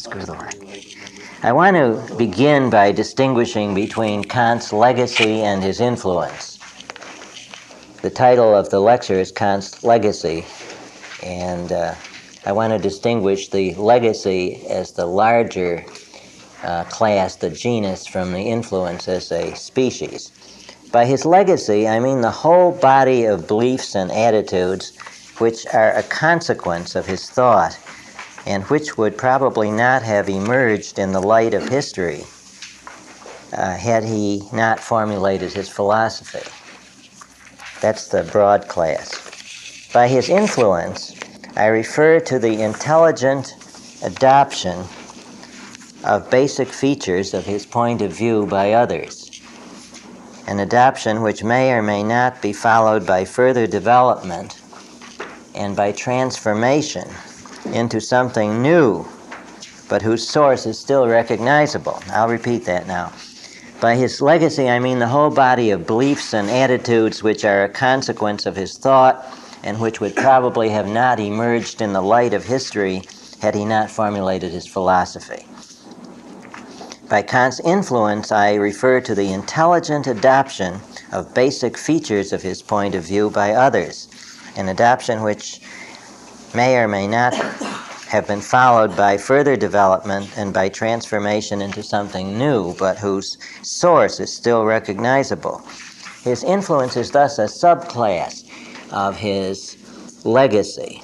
screw the word. I want to begin by distinguishing between Kant's legacy and his influence. The title of the lecture is Kant's Legacy, and I want to distinguish the legacy as the larger class, the genus, from the influence as a species. By his legacy, I mean the whole body of beliefs and attitudes which are a consequence of his thought and which would probably not have emerged in the light of history had he not formulated his philosophy. That's the broad class. By his influence, I refer to the intelligent adoption of basic features of his point of view by others, an adoption which may or may not be followed by further development and by transformation into something new, but whose source is still recognizable. I'll repeat that now. By his legacy, I mean the whole body of beliefs and attitudes which are a consequence of his thought and which would probably have not emerged in the light of history had he not formulated his philosophy. By Kant's influence, I refer to the intelligent adoption of basic features of his point of view by others, an adoption which may or may not have been followed by further development and by transformation into something new, but whose source is still recognizable. His influence is thus a subclass of his legacy.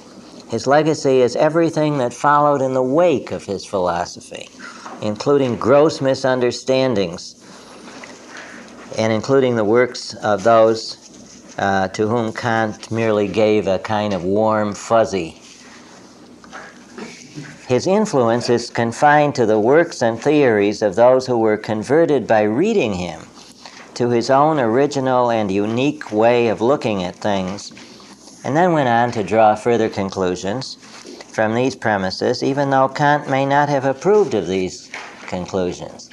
His legacy is everything that followed in the wake of his philosophy, including gross misunderstandings and including the works of those to whom Kant merely gave a kind of warm, fuzzy. His influence is confined to the works and theories of those who were converted by reading him to his own original and unique way of looking at things, and then went on to draw further conclusions from these premises, even though Kant may not have approved of these conclusions.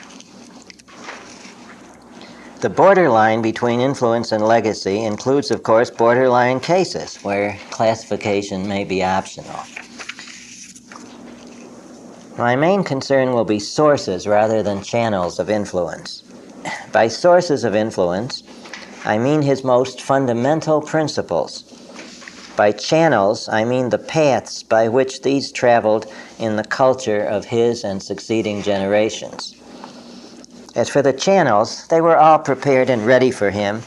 The borderline between influence and legacy includes, of course, borderline cases where classification may be optional. My main concern will be sources rather than channels of influence. By sources of influence, I mean his most fundamental principles. By channels, I mean the paths by which these traveled in the culture of his and succeeding generations. As for the channels, they were all prepared and ready for him,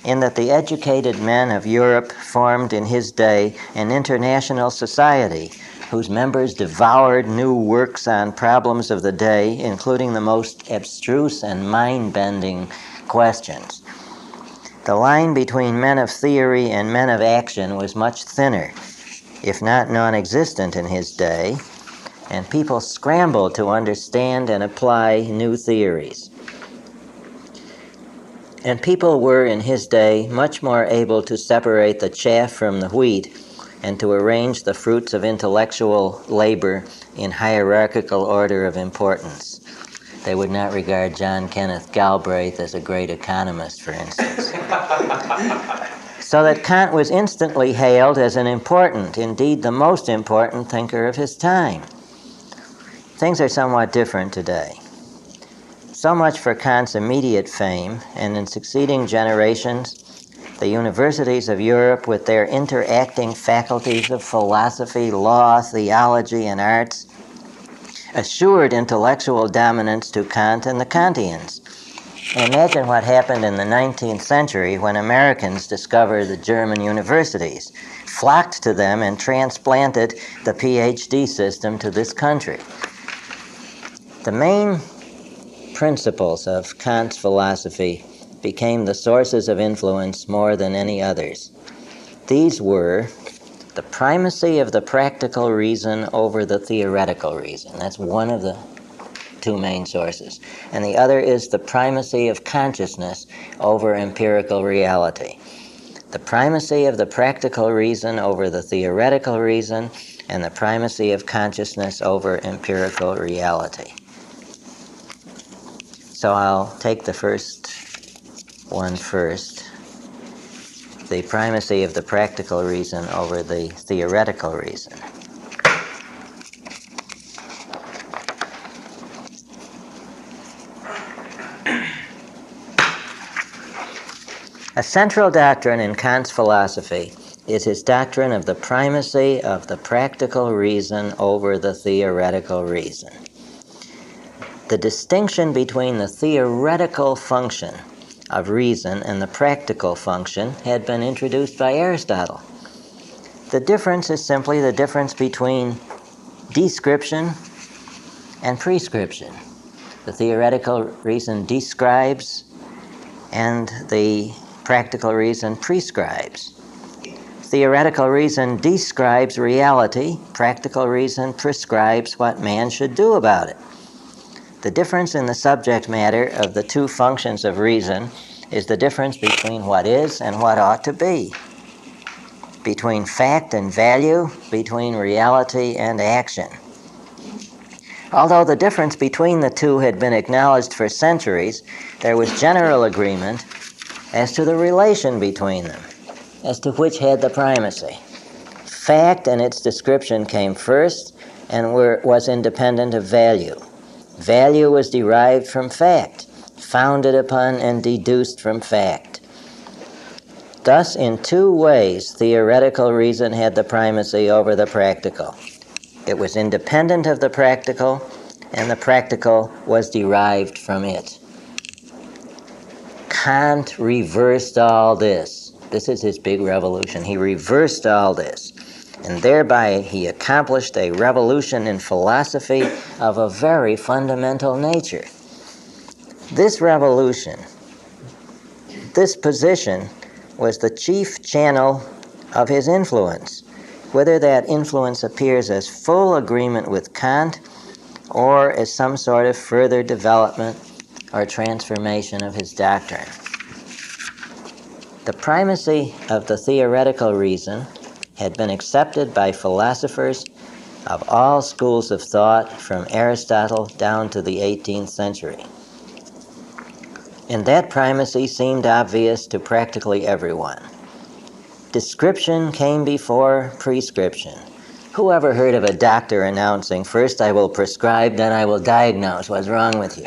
in that the educated men of Europe formed in his day an international society whose members devoured new works on problems of the day, including the most abstruse and mind-bending questions. The line between men of theory and men of action was much thinner, if not non-existent in his day, and people scrambled to understand and apply new theories. And people were, in his day, much more able to separate the chaff from the wheat and to arrange the fruits of intellectual labor in hierarchical order of importance. They would not regard John Kenneth Galbraith as a great economist, for instance. So that Kant was instantly hailed as an important, indeed the most important thinker of his time. Things are somewhat different today. So much for Kant's immediate fame, and in succeeding generations, the universities of Europe, with their interacting faculties of philosophy, law, theology, and arts, assured intellectual dominance to Kant and the Kantians. Imagine what happened in the 19th century when Americans discovered the German universities, flocked to them, and transplanted the PhD system to this country. The main principles of Kant's philosophy became the sources of influence more than any others. These were the primacy of the practical reason over the theoretical reason. That's one of the two main sources. And the other is the primacy of consciousness over empirical reality. The primacy of the practical reason over the theoretical reason, and the primacy of consciousness over empirical reality. So I'll take the first one first. The primacy of the practical reason over the theoretical reason. A central doctrine in Kant's philosophy is his doctrine of the primacy of the practical reason over the theoretical reason. The distinction between the theoretical function of reason and the practical function had been introduced by Aristotle. The difference is simply the difference between description and prescription. The theoretical reason describes and the practical reason prescribes. Theoretical reason describes reality, practical reason prescribes what man should do about it. The difference in the subject matter of the two functions of reason is the difference between what is and what ought to be, between fact and value, between reality and action. Although the difference between the two had been acknowledged for centuries, there was general agreement as to the relation between them, as to which had the primacy. Fact and its description came first and was independent of value. Value was derived from fact, founded upon and deduced from fact. Thus, in two ways, theoretical reason had the primacy over the practical. It was independent of the practical, and the practical was derived from it. Kant reversed all this. This is his big revolution. He reversed all this. And thereby he accomplished a revolution in philosophy of a very fundamental nature. This revolution, this position, was the chief channel of his influence, whether that influence appears as full agreement with Kant or as some sort of further development or transformation of his doctrine. The primacy of the theoretical reason had been accepted by philosophers of all schools of thought from Aristotle down to the 18th century. And that primacy seemed obvious to practically everyone. Description came before prescription. Who ever heard of a doctor announcing, "First I will prescribe, then I will diagnose what's wrong with you"?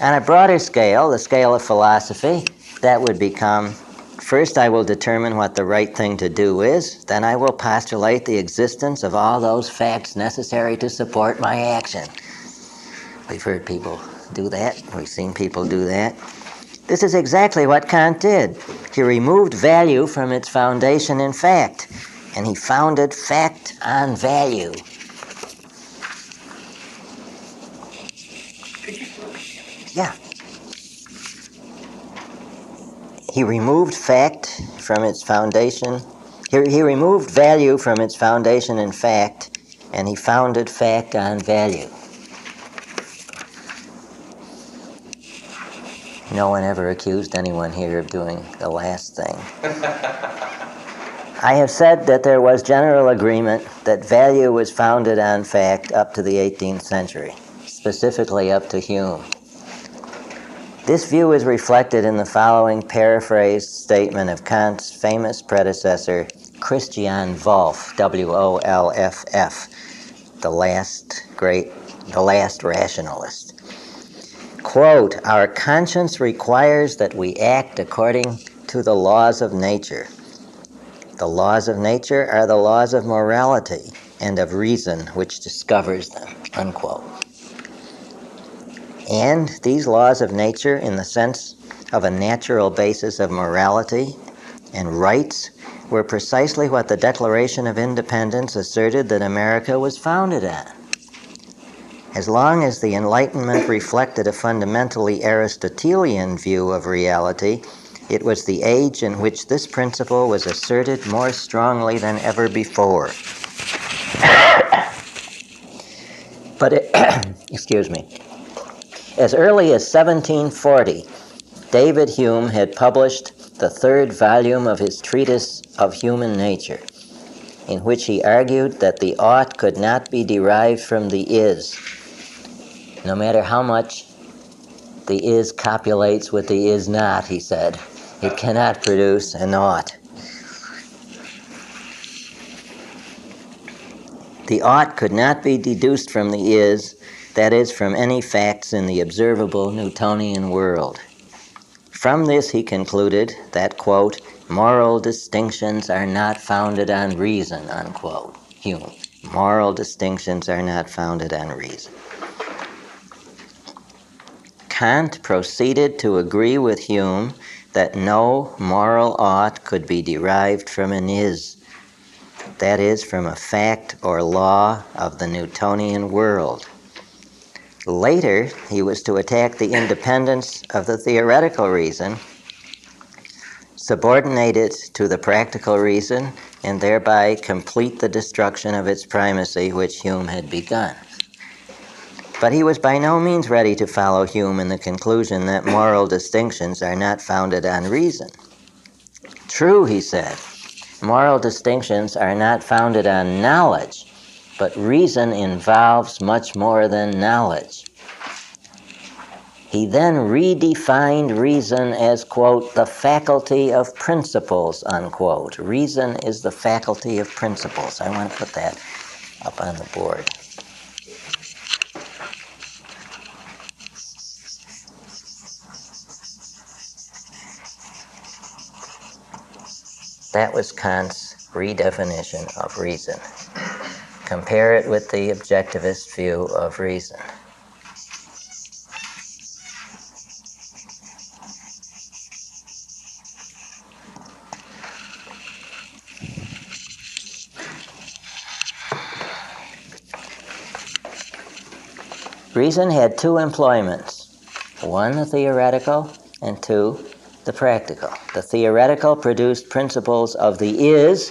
On a broader scale, the scale of philosophy, that would become, "First I will determine what the right thing to do is, then I will postulate the existence of all those facts necessary to support my action." We've heard people do that. We've seen people do that. This is exactly what Kant did. He removed value from its foundation in fact, and he founded fact on value. Yeah. He removed fact from its foundation. He removed value from its foundation in fact, and he founded fact on value. No one ever accused anyone here of doing the last thing. I have said that there was general agreement that value was founded on fact up to the 18th century, specifically up to Hume. This view is reflected in the following paraphrased statement of Kant's famous predecessor, Christian Wolff, W-O-L-F-F, the last rationalist. Quote, "Our conscience requires that we act according to the laws of nature. The laws of nature are the laws of morality and of reason which discovers them," unquote. And these laws of nature, in the sense of a natural basis of morality and rights, were precisely what the Declaration of Independence asserted that America was founded on. As long as the Enlightenment reflected a fundamentally Aristotelian view of reality, it was the age in which this principle was asserted more strongly than ever before. But, excuse me, as early as 1740, David Hume had published the third volume of his treatise of human nature, in which he argued that the ought could not be derived from the is, no matter how much the is copulates with the is not, he said. It cannot produce an ought. The ought could not be deduced from the is, that is, from any facts in the observable Newtonian world. From this he concluded that, quote, moral distinctions are not founded on reason, unquote. Hume. Moral distinctions are not founded on reason. Kant proceeded to agree with Hume that no moral ought could be derived from an is, that is, from a fact or law of the Newtonian world. Later, he was to attack the independence of the theoretical reason, subordinate it to the practical reason, and thereby complete the destruction of its primacy which Hume had begun. But he was by no means ready to follow Hume in the conclusion that moral distinctions are not founded on reason. True, he said, moral distinctions are not founded on knowledge, but reason involves much more than knowledge. He then redefined reason as, quote, the faculty of principles, unquote. Reason is the faculty of principles. I want to put that up on the board. That was Kant's redefinition of reason. Compare it with the objectivist view of reason. Reason had two employments, one the theoretical and two the practical. The theoretical produced principles of the is,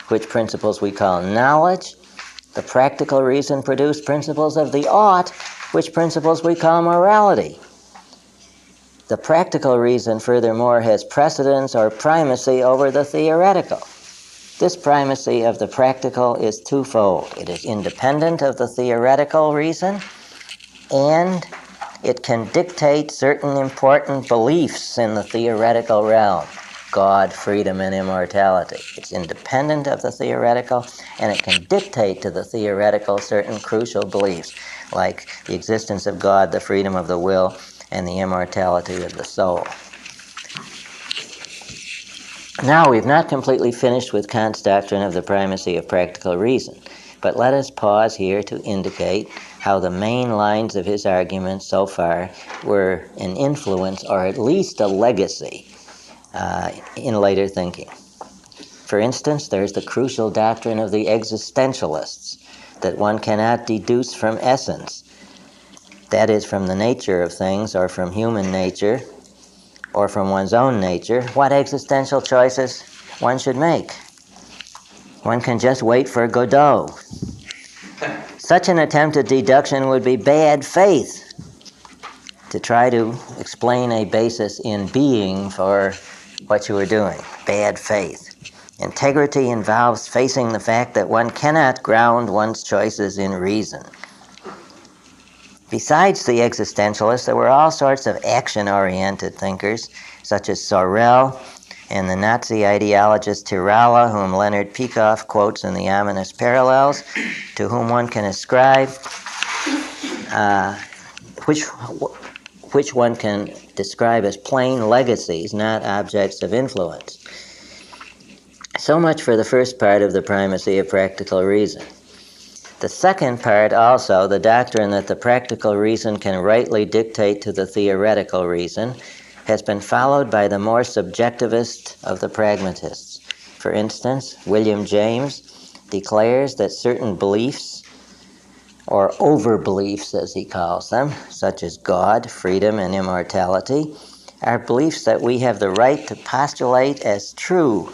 which principles we call knowledge. The practical reason produced principles of the ought, which principles we call morality. The practical reason, furthermore, has precedence or primacy over the theoretical. This primacy of the practical is twofold. It is independent of the theoretical reason, and it can dictate certain important beliefs in the theoretical realm: God, freedom, and immortality. It's independent of the theoretical, and it can dictate to the theoretical certain crucial beliefs, like the existence of God, the freedom of the will, and the immortality of the soul. Now, we've not completely finished with Kant's doctrine of the primacy of practical reason, but let us pause here to indicate how the main lines of his arguments so far were an influence, or at least a legacy, in later thinking. For instance, there's the crucial doctrine of the existentialists, that one cannot deduce from essence, that is, from the nature of things, or from human nature, or from one's own nature, what existential choices one should make. One can just wait for Godot. Such an attempt at deduction would be bad faith, to try to explain a basis in being for what you are doing. Bad faith. Integrity involves facing the fact that one cannot ground one's choices in reason. Besides the existentialists, there were all sorts of action-oriented thinkers, such as Sorel and the Nazi ideologist Tirala, whom Leonard Peikoff quotes in The Ominous Parallels, to whom one can ascribe, which one can describe as plain legacies, not objects of influence. So much for the first part of the primacy of practical reason. The second part also, the doctrine that the practical reason can rightly dictate to the theoretical reason, has been followed by the more subjectivist of the pragmatists. For instance, William James declares that certain beliefs, or over-beliefs as he calls them, such as God, freedom, and immortality, are beliefs that we have the right to postulate as true,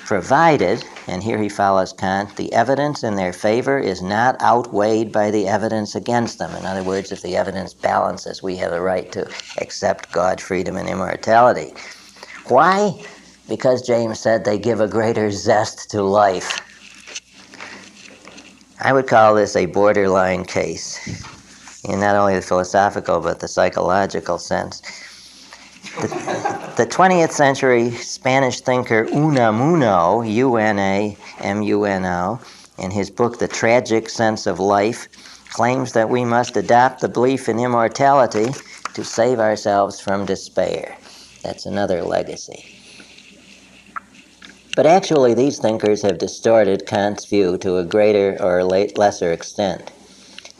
provided, and here he follows Kant, the evidence in their favor is not outweighed by the evidence against them. In other words, if the evidence balances, we have the right to accept God, freedom, and immortality. Why? Because James said they give a greater zest to life. I would call this a borderline case, in not only the philosophical but the psychological sense. The 20th century Spanish thinker Unamuno, U-N-A-M-U-N-O, in his book The Tragic Sense of Life, claims that we must adopt the belief in immortality to save ourselves from despair. That's another legacy. But actually, these thinkers have distorted Kant's view to a greater or lesser extent.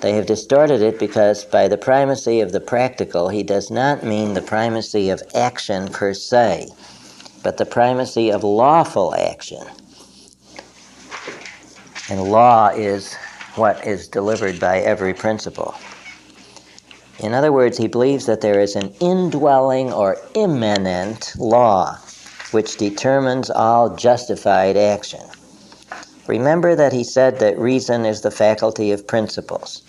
They have distorted it because by the primacy of the practical, he does not mean the primacy of action per se, but the primacy of lawful action. And law is what is delivered by every principle. In other words, he believes that there is an indwelling or immanent law which determines all justified action. Remember that he said that reason is the faculty of principles.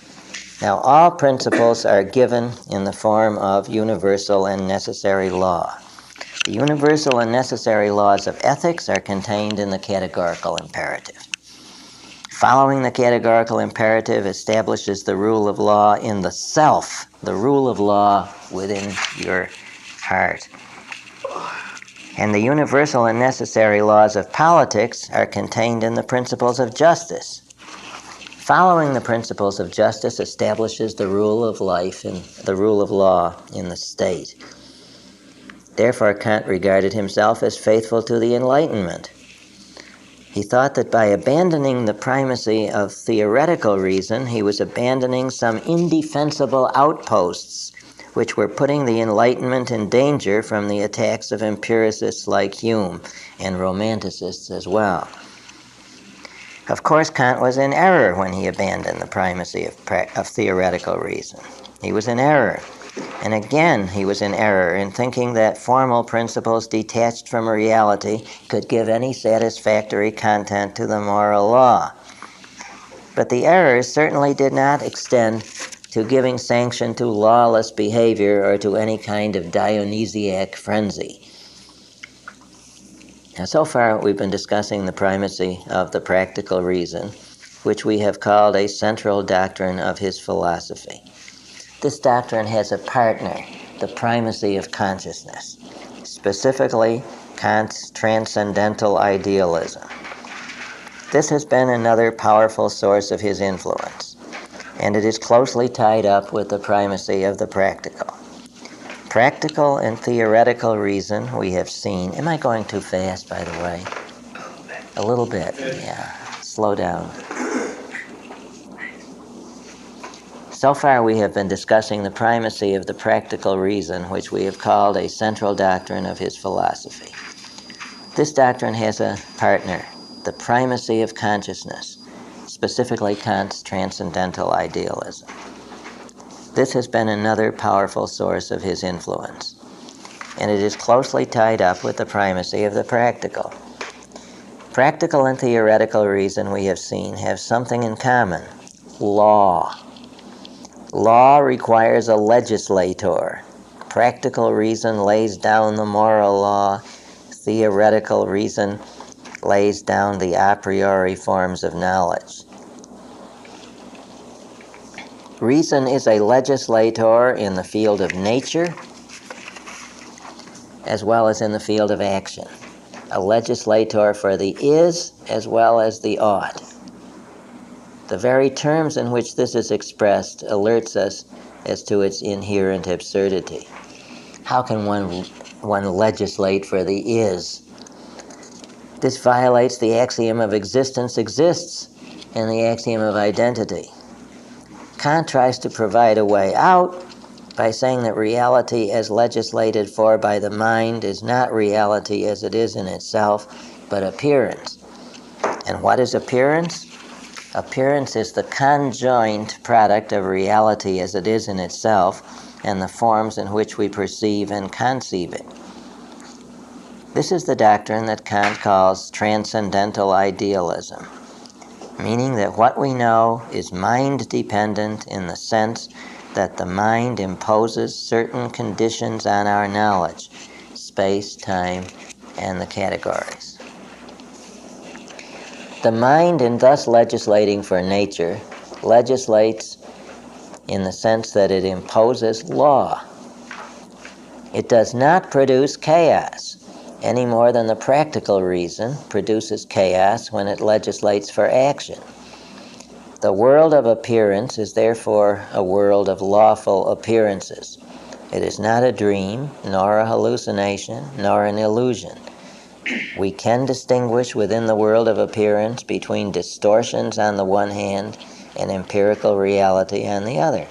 Now, all principles are given in the form of universal and necessary law. The universal and necessary laws of ethics are contained in the categorical imperative. Following the categorical imperative establishes the rule of law in the self, the rule of law within your heart. And the universal and necessary laws of politics are contained in the principles of justice. Following the principles of justice establishes the rule of life and the rule of law in the state. Therefore, Kant regarded himself as faithful to the Enlightenment. He thought that by abandoning the primacy of theoretical reason, he was abandoning some indefensible outposts which were putting the Enlightenment in danger from the attacks of empiricists like Hume and romanticists as well. Of course, Kant was in error when he abandoned the primacy of theoretical reason. He was in error. And again, he was in error in thinking that formal principles detached from reality could give any satisfactory content to the moral law. But the errors certainly did not extend to giving sanction to lawless behavior or to any kind of Dionysiac frenzy. Now, so far we've been discussing the primacy of the practical reason, which we have called a central doctrine of his philosophy. This doctrine has a partner, the primacy of consciousness, specifically Kant's transcendental idealism. This has been another powerful source of his influence, and it is closely tied up with the primacy of the practical. Practical and theoretical reason we have seen. Am I going too fast, by the way? A little bit, yeah. Slow down. So far we have been discussing the primacy of the practical reason, which we have called a central doctrine of his philosophy. This doctrine has a partner, the primacy of consciousness, specifically Kant's transcendental idealism. This has been another powerful source of his influence, and it is closely tied up with the primacy of the practical. Practical and theoretical reason, we have seen, have something in common: law. Law requires a legislator. Practical reason lays down the moral law. Theoretical reason lays down the a priori forms of knowledge. Reason is a legislator in the field of nature as well as in the field of action. A legislator for the is as well as the ought. The very terms in which this is expressed alerts us as to its inherent absurdity. How can one legislate for the is? This violates the axiom of existence exists and the axiom of identity. Kant tries to provide a way out by saying that reality as legislated for by the mind is not reality as it is in itself, but appearance. And what is appearance? Appearance is the conjoined product of reality as it is in itself and the forms in which we perceive and conceive it. This is the doctrine that Kant calls transcendental idealism, meaning that what we know is mind-dependent in the sense that the mind imposes certain conditions on our knowledge, space, time, and the categories. The mind, in thus legislating for nature, legislates in the sense that it imposes law. It does not produce chaos, any more than the practical reason produces chaos when it legislates for action. The world of appearance is therefore a world of lawful appearances, It is not a dream, nor a hallucination, nor an illusion. We can distinguish within the world of appearance between distortions on the one hand and empirical reality on the other.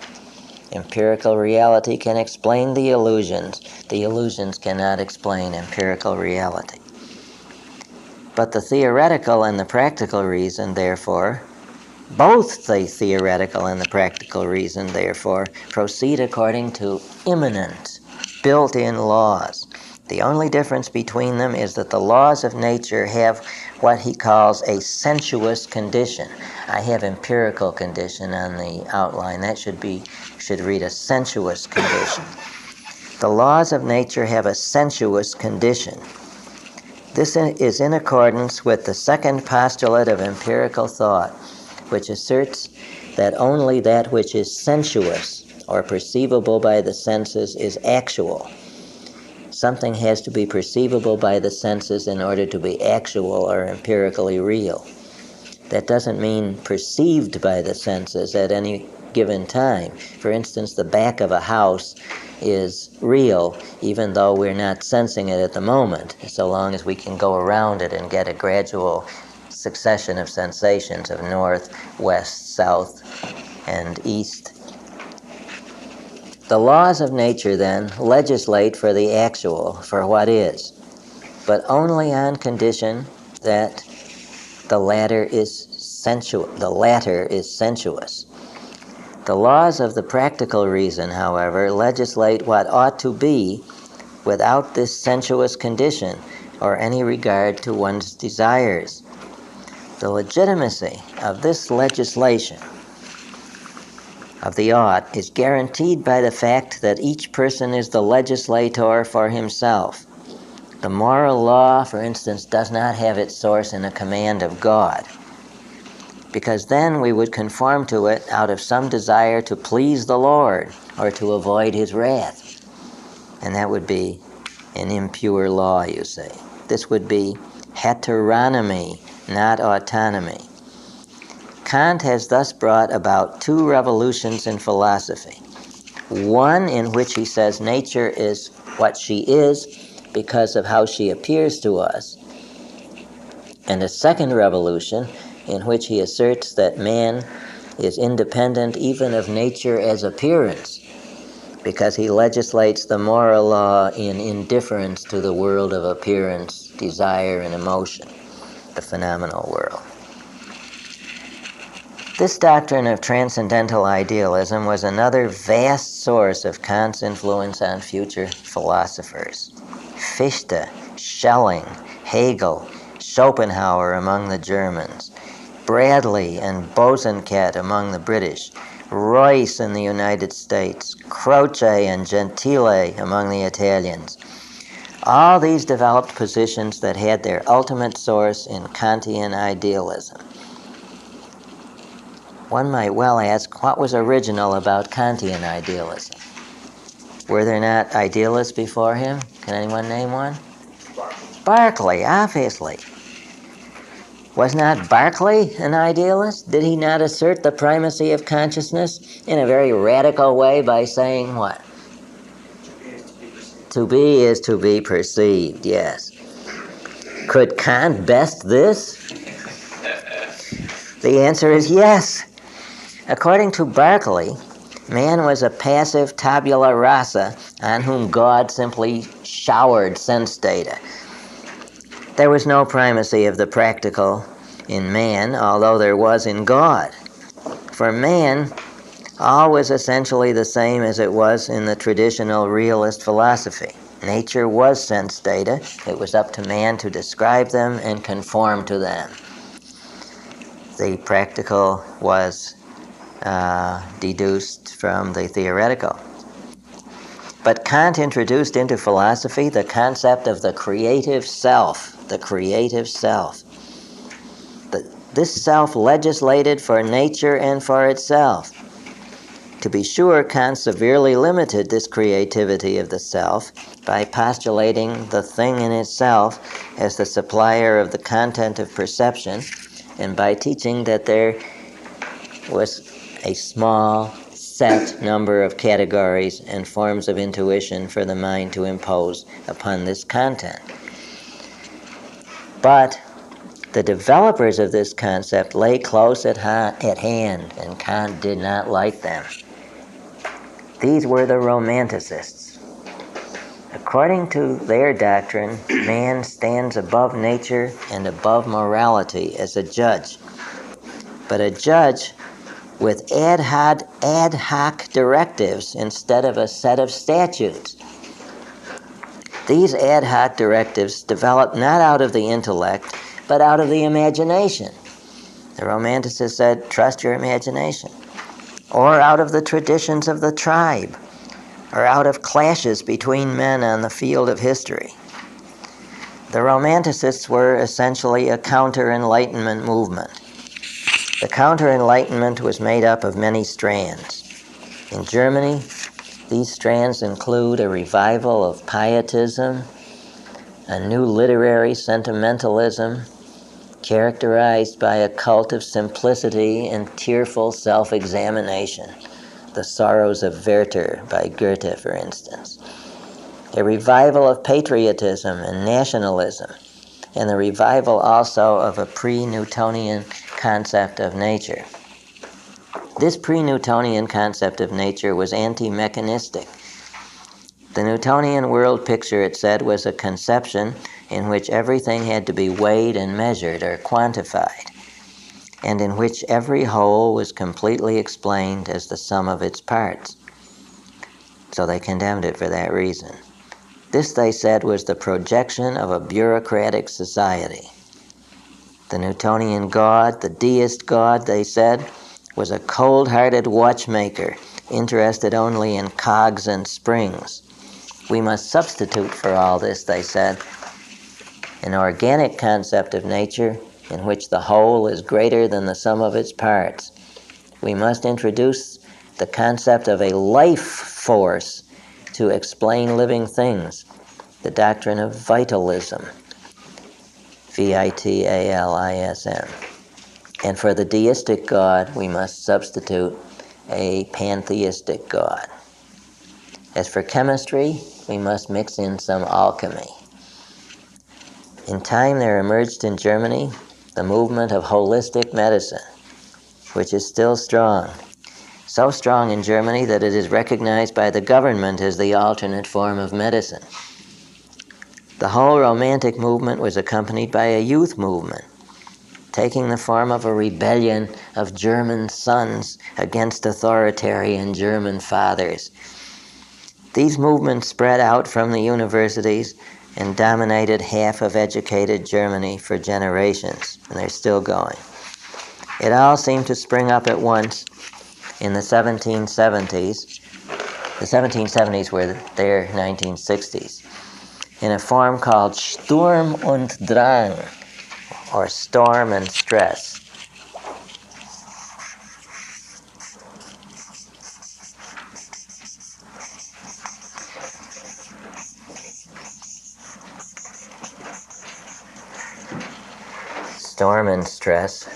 Empirical reality can explain the illusions. The illusions cannot explain empirical reality. But the theoretical and the practical reason, therefore, both the theoretical and the practical reason, therefore, proceed according to immanent, built-in laws. The only difference between them is that the laws of nature have what he calls a sensuous condition. I have empirical condition on the outline. That should read a sensuous condition. The laws of nature have a sensuous condition. This is in accordance with the second postulate of empirical thought, which asserts that only that which is sensuous or perceivable by the senses is actual. Something has to be perceivable by the senses in order to be actual or empirically real. That doesn't mean perceived by the senses at any given time. For instance, the back of a house is real even though we're not sensing it at the moment, so long as we can go around it and get a gradual succession of sensations of north, west, south, and east. The laws of nature, then, legislate for the actual, for what is, but only on condition that the latter is sensuous. The laws of the practical reason, however, legislate what ought to be without this sensuous condition or any regard to one's desires. The legitimacy of this legislation of the ought is guaranteed by the fact that each person is the legislator for himself. The moral law, for instance, does not have its source in a command of God, because then we would conform to it out of some desire to please the Lord or to avoid his wrath. And that would be an impure law, you say. This would be heteronomy, not autonomy. Kant has thus brought about two revolutions in philosophy. One in which he says nature is what she is because of how she appears to us, and a second revolution in which he asserts that man is independent even of nature as appearance, because he legislates the moral law in indifference to the world of appearance, desire, and emotion, the phenomenal world. This doctrine of transcendental idealism was another vast source of Kant's influence on future philosophers. Fichte, Schelling, Hegel, Schopenhauer among the Germans, Bradley and Bosanquet among the British, Royce in the United States, Croce and Gentile among the Italians. All these developed positions that had their ultimate source in Kantian idealism. One might well ask, what was original about Kantian idealism? Were there not idealists before him? Can anyone name one? Berkeley, obviously. Was not Berkeley an idealist? Did he not assert the primacy of consciousness in a very radical way by saying what? To be is to be perceived, yes. Could Kant best this? The answer is yes. According to Berkeley, man was a passive tabula rasa on whom God simply showered sense data. There was no primacy of the practical in man, although there was in God. For man, all was essentially the same as it was in the traditional realist philosophy. Nature was sense data. It was up to man to describe them and conform to them. The practical was deduced from the theoretical. But Kant introduced into philosophy the concept of the creative self, This self legislated for nature and for itself. To be sure, Kant severely limited this creativity of the self by postulating the thing in itself as the supplier of the content of perception, and by teaching that there was a small set number of categories and forms of intuition for the mind to impose upon this content. But the developers of this concept lay close at hand, and Kant did not like them. These were the Romanticists. According to their doctrine, man stands above nature and above morality as a judge. But a judge with ad hoc directives instead of a set of statutes. These ad hoc directives develop not out of the intellect, but out of the imagination. The Romanticists said, trust your imagination. Or out of the traditions of the tribe, or out of clashes between men on the field of history. The Romanticists were essentially a counter-Enlightenment movement. The counter-Enlightenment was made up of many strands. In Germany, these strands include a revival of pietism, a new literary sentimentalism characterized by a cult of simplicity and tearful self-examination, the Sorrows of Werther by Goethe, for instance. A revival of patriotism and nationalism, and the revival also of a pre-Newtonian concept of nature. This pre-Newtonian concept of nature was anti-mechanistic. The Newtonian world picture, it said, was a conception in which everything had to be weighed and measured or quantified, and in which every whole was completely explained as the sum of its parts. So they condemned it for that reason. This, they said, was the projection of a bureaucratic society. The Newtonian God, the deist God, they said, was a cold-hearted watchmaker interested only in cogs and springs. We must substitute for all this, they said, an organic concept of nature in which the whole is greater than the sum of its parts. We must introduce the concept of a life force to explain living things, the doctrine of vitalism, vitalism. And for the deistic God, we must substitute a pantheistic God. As for chemistry, we must mix in some alchemy. In time, there emerged in Germany the movement of holistic medicine, which is still strong. So strong in Germany that it is recognized by the government as the alternate form of medicine. The whole Romantic movement was accompanied by a youth movement, taking the form of a rebellion of German sons against authoritarian German fathers. These movements spread out from the universities and dominated half of educated Germany for generations, and they're still going. It all seemed to spring up at once in the 1770s. The 1770s were their 1960s, in a form called Sturm und Drang, or storm and stress. Storm and stress.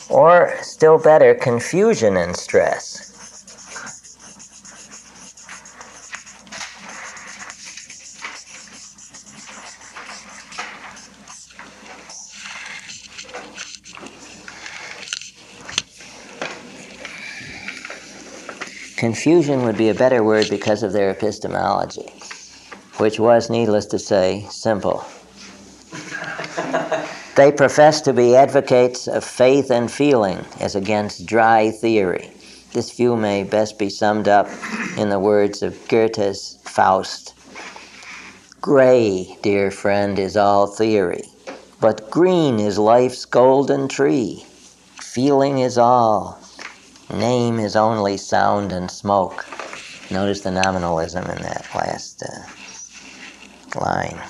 Or, still better, confusion and stress. Confusion would be a better word because of their epistemology, which was, needless to say, simple. They profess to be advocates of faith and feeling as against dry theory. This view may best be summed up in the words of Goethe's Faust. Gray, dear friend, is all theory, but green is life's golden tree. Feeling is all. Name is only sound and smoke. Notice the nominalism in that last line.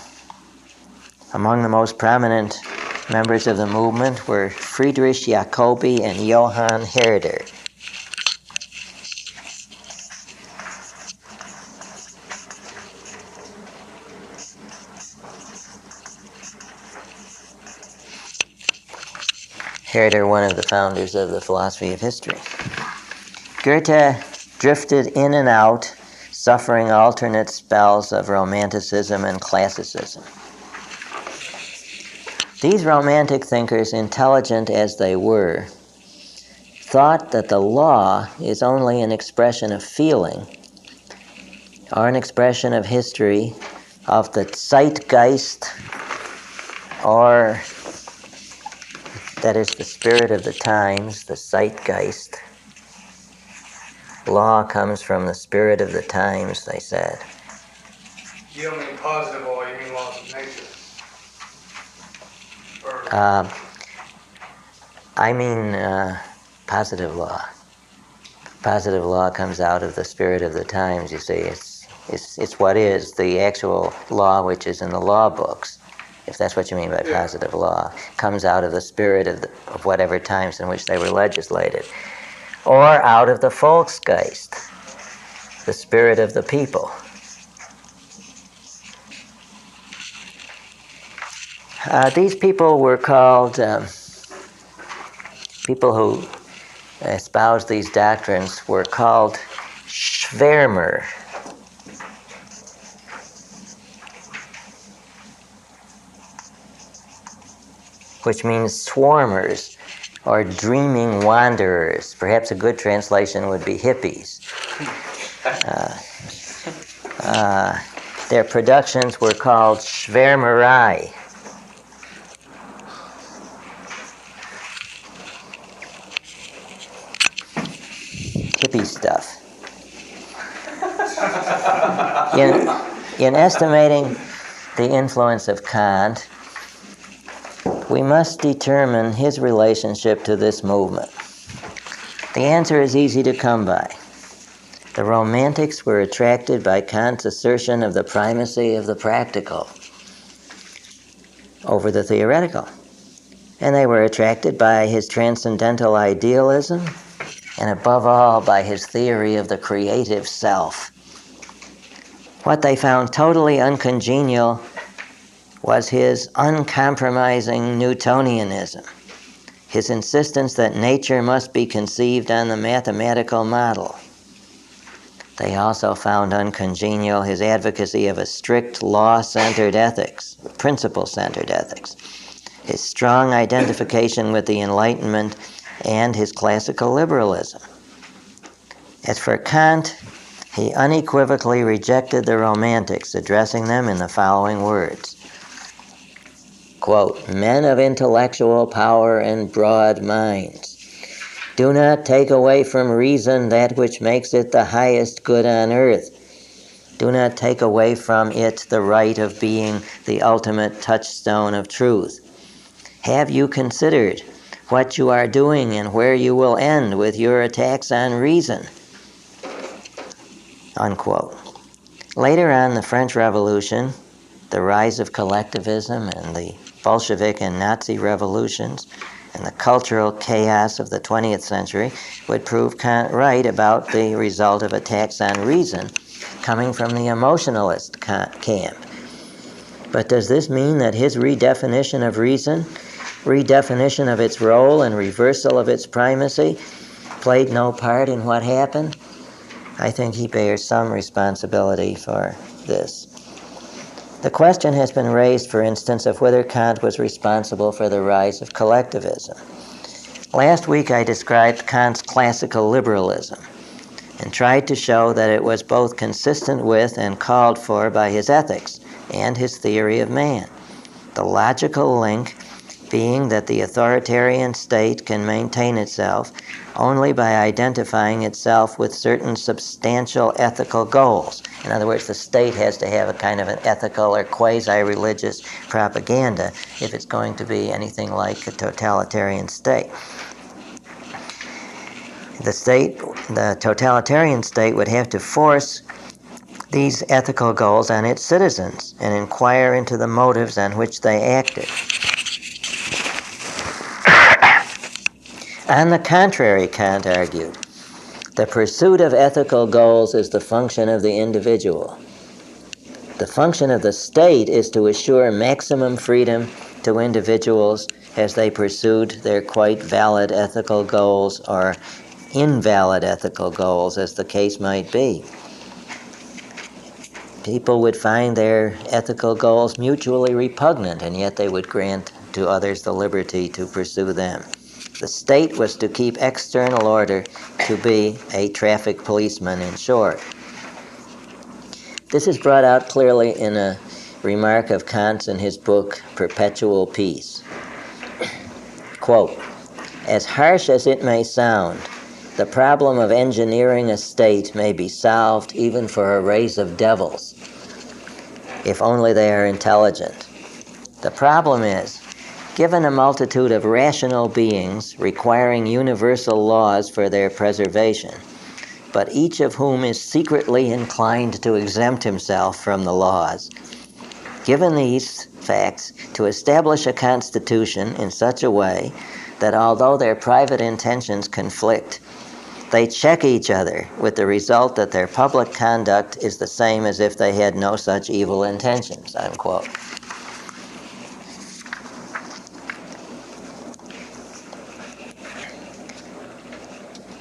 Among the most prominent members of the movement were Friedrich Jacobi and Johann Herder. Herder, one of the founders of the philosophy of history. Goethe drifted in and out, suffering alternate spells of romanticism and classicism. These romantic thinkers, intelligent as they were, thought that the law is only an expression of feeling or an expression of history, of the zeitgeist, or that is the spirit of the times, the zeitgeist. Law comes from the spirit of the times, they said. You don't mean positive law, you mean laws of nature. I mean positive law. Positive law comes out of the spirit of the times, you see. It's what is the actual law which is in the law books, if that's what you mean by positive law, comes out of the spirit of whatever times in which they were legislated. Or out of the Volksgeist, the spirit of the people. These people were called, people who espoused these doctrines were called Schwärmer. Which means swarmers or dreaming wanderers. Perhaps a good translation would be hippies. Their productions were called Schwärmerei. Hippie stuff. In estimating the influence of Kant, we must determine his relationship to this movement. The answer is easy to come by. The Romantics were attracted by Kant's assertion of the primacy of the practical over the theoretical. And they were attracted by his transcendental idealism, and above all by his theory of the creative self. What they found totally uncongenial was his uncompromising Newtonianism, his insistence that nature must be conceived on the mathematical model. They also found uncongenial his advocacy of a strict law-centered ethics, principle-centered ethics, his strong identification with the Enlightenment, and his classical liberalism. As for Kant, he unequivocally rejected the Romantics, addressing them in the following words. Quote, "Men of intellectual power and broad minds, do not take away from reason that which makes it the highest good on earth. Do not take away from it the right of being the ultimate touchstone of truth. Have you considered what you are doing and where you will end with your attacks on reason?" Unquote. Later on, the French Revolution, the rise of collectivism, and the Bolshevik and Nazi revolutions, and the cultural chaos of the 20th century would prove Kant right about the result of attacks on reason coming from the emotionalist camp. But does this mean that his redefinition of reason, redefinition of its role and reversal of its primacy, played no part in what happened? I think he bears some responsibility for this. The question has been raised, for instance, of whether Kant was responsible for the rise of collectivism. Last week I described Kant's classical liberalism and tried to show that it was both consistent with and called for by his ethics and his theory of man. The logical link being that the authoritarian state can maintain itself only by identifying itself with certain substantial ethical goals. In other words, the state has to have a kind of an ethical or quasi-religious propaganda if it's going to be anything like a totalitarian state. The totalitarian state would have to force these ethical goals on its citizens and inquire into the motives on which they acted. On the contrary, Kant argued, the pursuit of ethical goals is the function of the individual. The function of the state is to assure maximum freedom to individuals as they pursued their quite valid ethical goals or invalid ethical goals, as the case might be. People would find their ethical goals mutually repugnant, and yet they would grant to others the liberty to pursue them. The state was to keep external order, to be a traffic policeman, in short. This is brought out clearly in a remark of Kant's in his book, Perpetual Peace. Quote, "As harsh as it may sound, the problem of engineering a state may be solved even for a race of devils, if only they are intelligent. The problem is, given a multitude of rational beings requiring universal laws for their preservation, but each of whom is secretly inclined to exempt himself from the laws, given these facts, to establish a constitution in such a way that although their private intentions conflict, they check each other, with the result that their public conduct is the same as if they had no such evil intentions," unquote.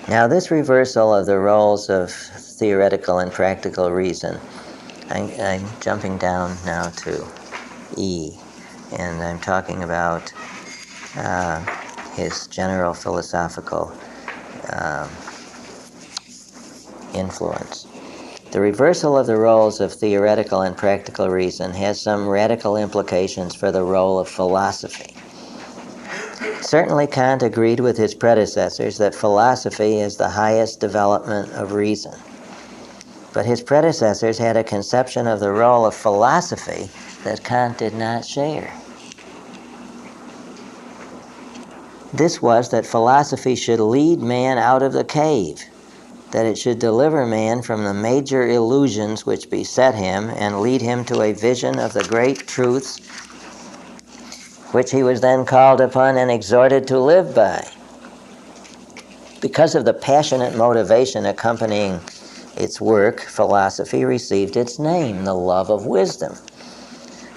Now, this reversal of the roles of theoretical and practical reason, I'm jumping down now to E, and I'm talking about his general philosophical influence. The reversal of the roles of theoretical and practical reason has some radical implications for the role of philosophy. Certainly Kant agreed with his predecessors that philosophy is the highest development of reason. But his predecessors had a conception of the role of philosophy that Kant did not share. This was that philosophy should lead man out of the cave, that it should deliver man from the major illusions which beset him and lead him to a vision of the great truths which he was then called upon and exhorted to live by. Because of the passionate motivation accompanying its work, philosophy received its name, the love of wisdom.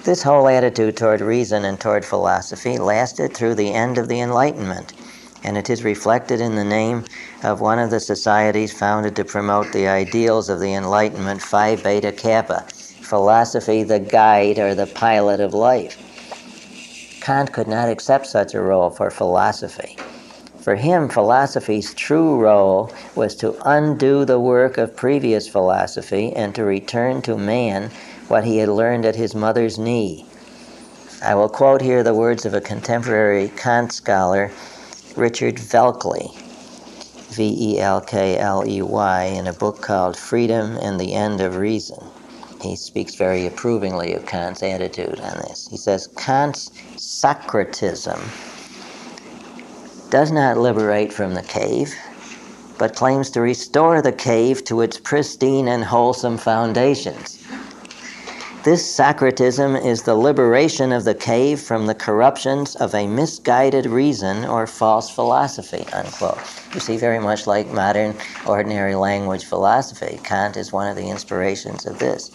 This whole attitude toward reason and toward philosophy lasted through the end of the Enlightenment, and it is reflected in the name of one of the societies founded to promote the ideals of the Enlightenment, Phi Beta Kappa, philosophy the guide or the pilot of life. Kant could not accept such a role for philosophy. For him, philosophy's true role was to undo the work of previous philosophy and to return to man what he had learned at his mother's knee. I will quote here the words of a contemporary Kant scholar, Richard Velkley, Velkley, in a book called Freedom and the End of Reason. He speaks very approvingly of Kant's attitude on this. He says, Kant's Socratism does not liberate from the cave, but claims to restore the cave to its pristine and wholesome foundations. This Socratism is the liberation of the cave from the corruptions of a misguided reason or false philosophy, unquote. You see, very much like modern ordinary language philosophy, Kant is one of the inspirations of this.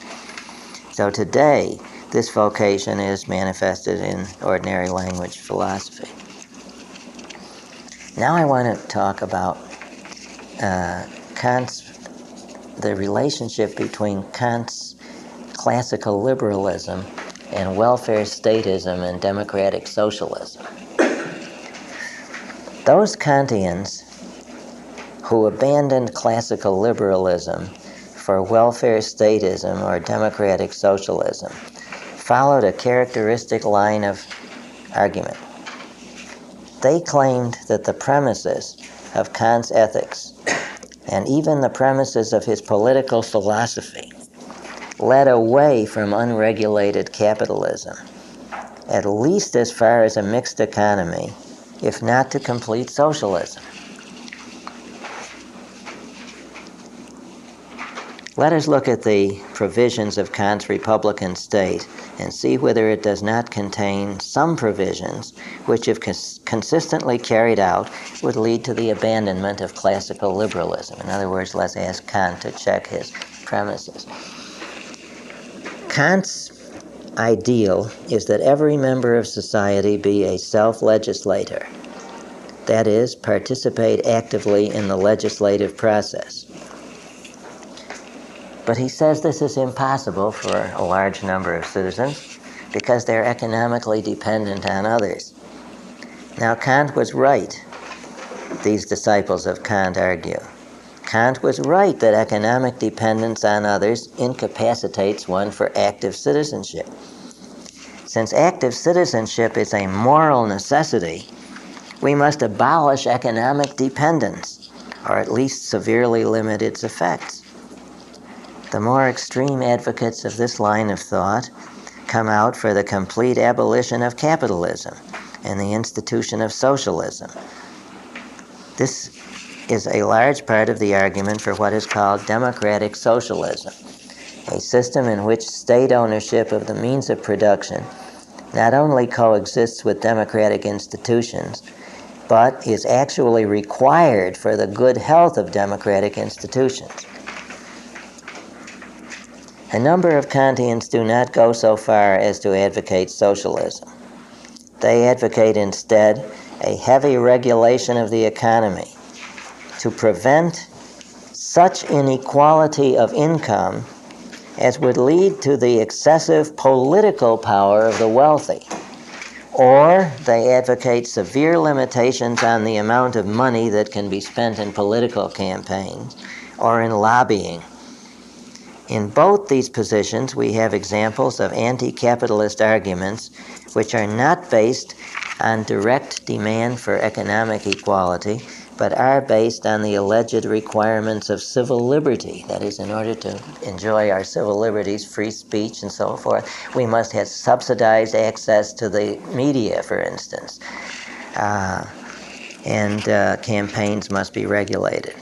So today, this vocation is manifested in ordinary language philosophy. Now I want to talk about the relationship between Kant's classical liberalism and welfare statism and democratic socialism. Those Kantians who abandoned classical liberalism for welfare statism or democratic socialism followed a characteristic line of argument. They claimed that the premises of Kant's ethics and even the premises of his political philosophy led away from unregulated capitalism, at least as far as a mixed economy, if not to complete socialism. Let us look at the provisions of Kant's Republican state and see whether it does not contain some provisions which, if consistently carried out, would lead to the abandonment of classical liberalism. In other words, let's ask Kant to check his premises. Kant's ideal is that every member of society be a self-legislator. That is, participate actively in the legislative process. But he says this is impossible for a large number of citizens because they're economically dependent on others. Now, Kant was right, these disciples of Kant argue. Kant was right that economic dependence on others incapacitates one for active citizenship. Since active citizenship is a moral necessity, we must abolish economic dependence, or at least severely limit its effects. The more extreme advocates of this line of thought come out for the complete abolition of capitalism and the institution of socialism. This is a large part of the argument for what is called democratic socialism, a system in which state ownership of the means of production not only coexists with democratic institutions, but is actually required for the good health of democratic institutions. A number of Kantians do not go so far as to advocate socialism. They advocate instead a heavy regulation of the economy to prevent such inequality of income as would lead to the excessive political power of the wealthy. Or they advocate severe limitations on the amount of money that can be spent in political campaigns or in lobbying. In both these positions, we have examples of anti-capitalist arguments which are not based on direct demand for economic equality, but are based on the alleged requirements of civil liberty. That is, in order to enjoy our civil liberties, free speech and so forth, we must have subsidized access to the media, for instance. And campaigns must be regulated.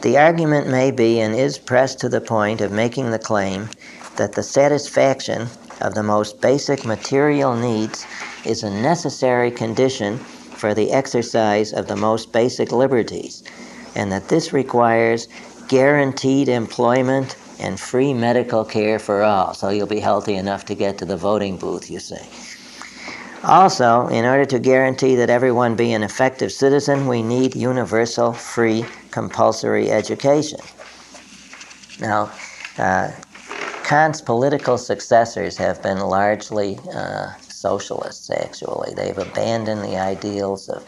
The argument may be and is pressed to the point of making the claim that the satisfaction of the most basic material needs is a necessary condition for the exercise of the most basic liberties, and that this requires guaranteed employment and free medical care for all, so you'll be healthy enough to get to the voting booth, you see. Also, in order to guarantee that everyone be an effective citizen, we need universal, free, compulsory education. Now, Kant's political successors have been largely socialists, actually. They've abandoned the ideals of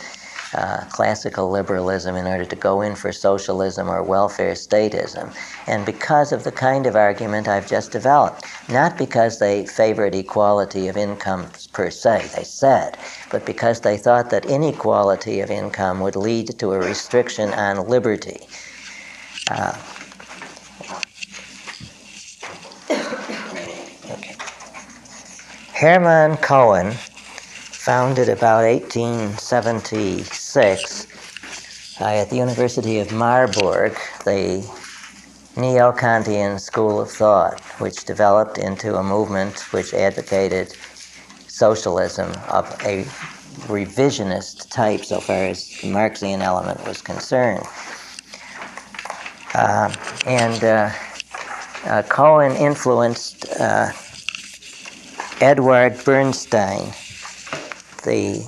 classical liberalism in order to go in for socialism or welfare statism, and because of the kind of argument I've just developed. Not because they favored equality of incomes per se, they said, but because they thought that inequality of income would lead to a restriction on liberty. Hermann Cohen founded about 1876 at the University of Marburg the Neo-Kantian school of thought, which developed into a movement which advocated socialism of a revisionist type so far as the Marxian element was concerned. Cohen influenced Edward Bernstein, the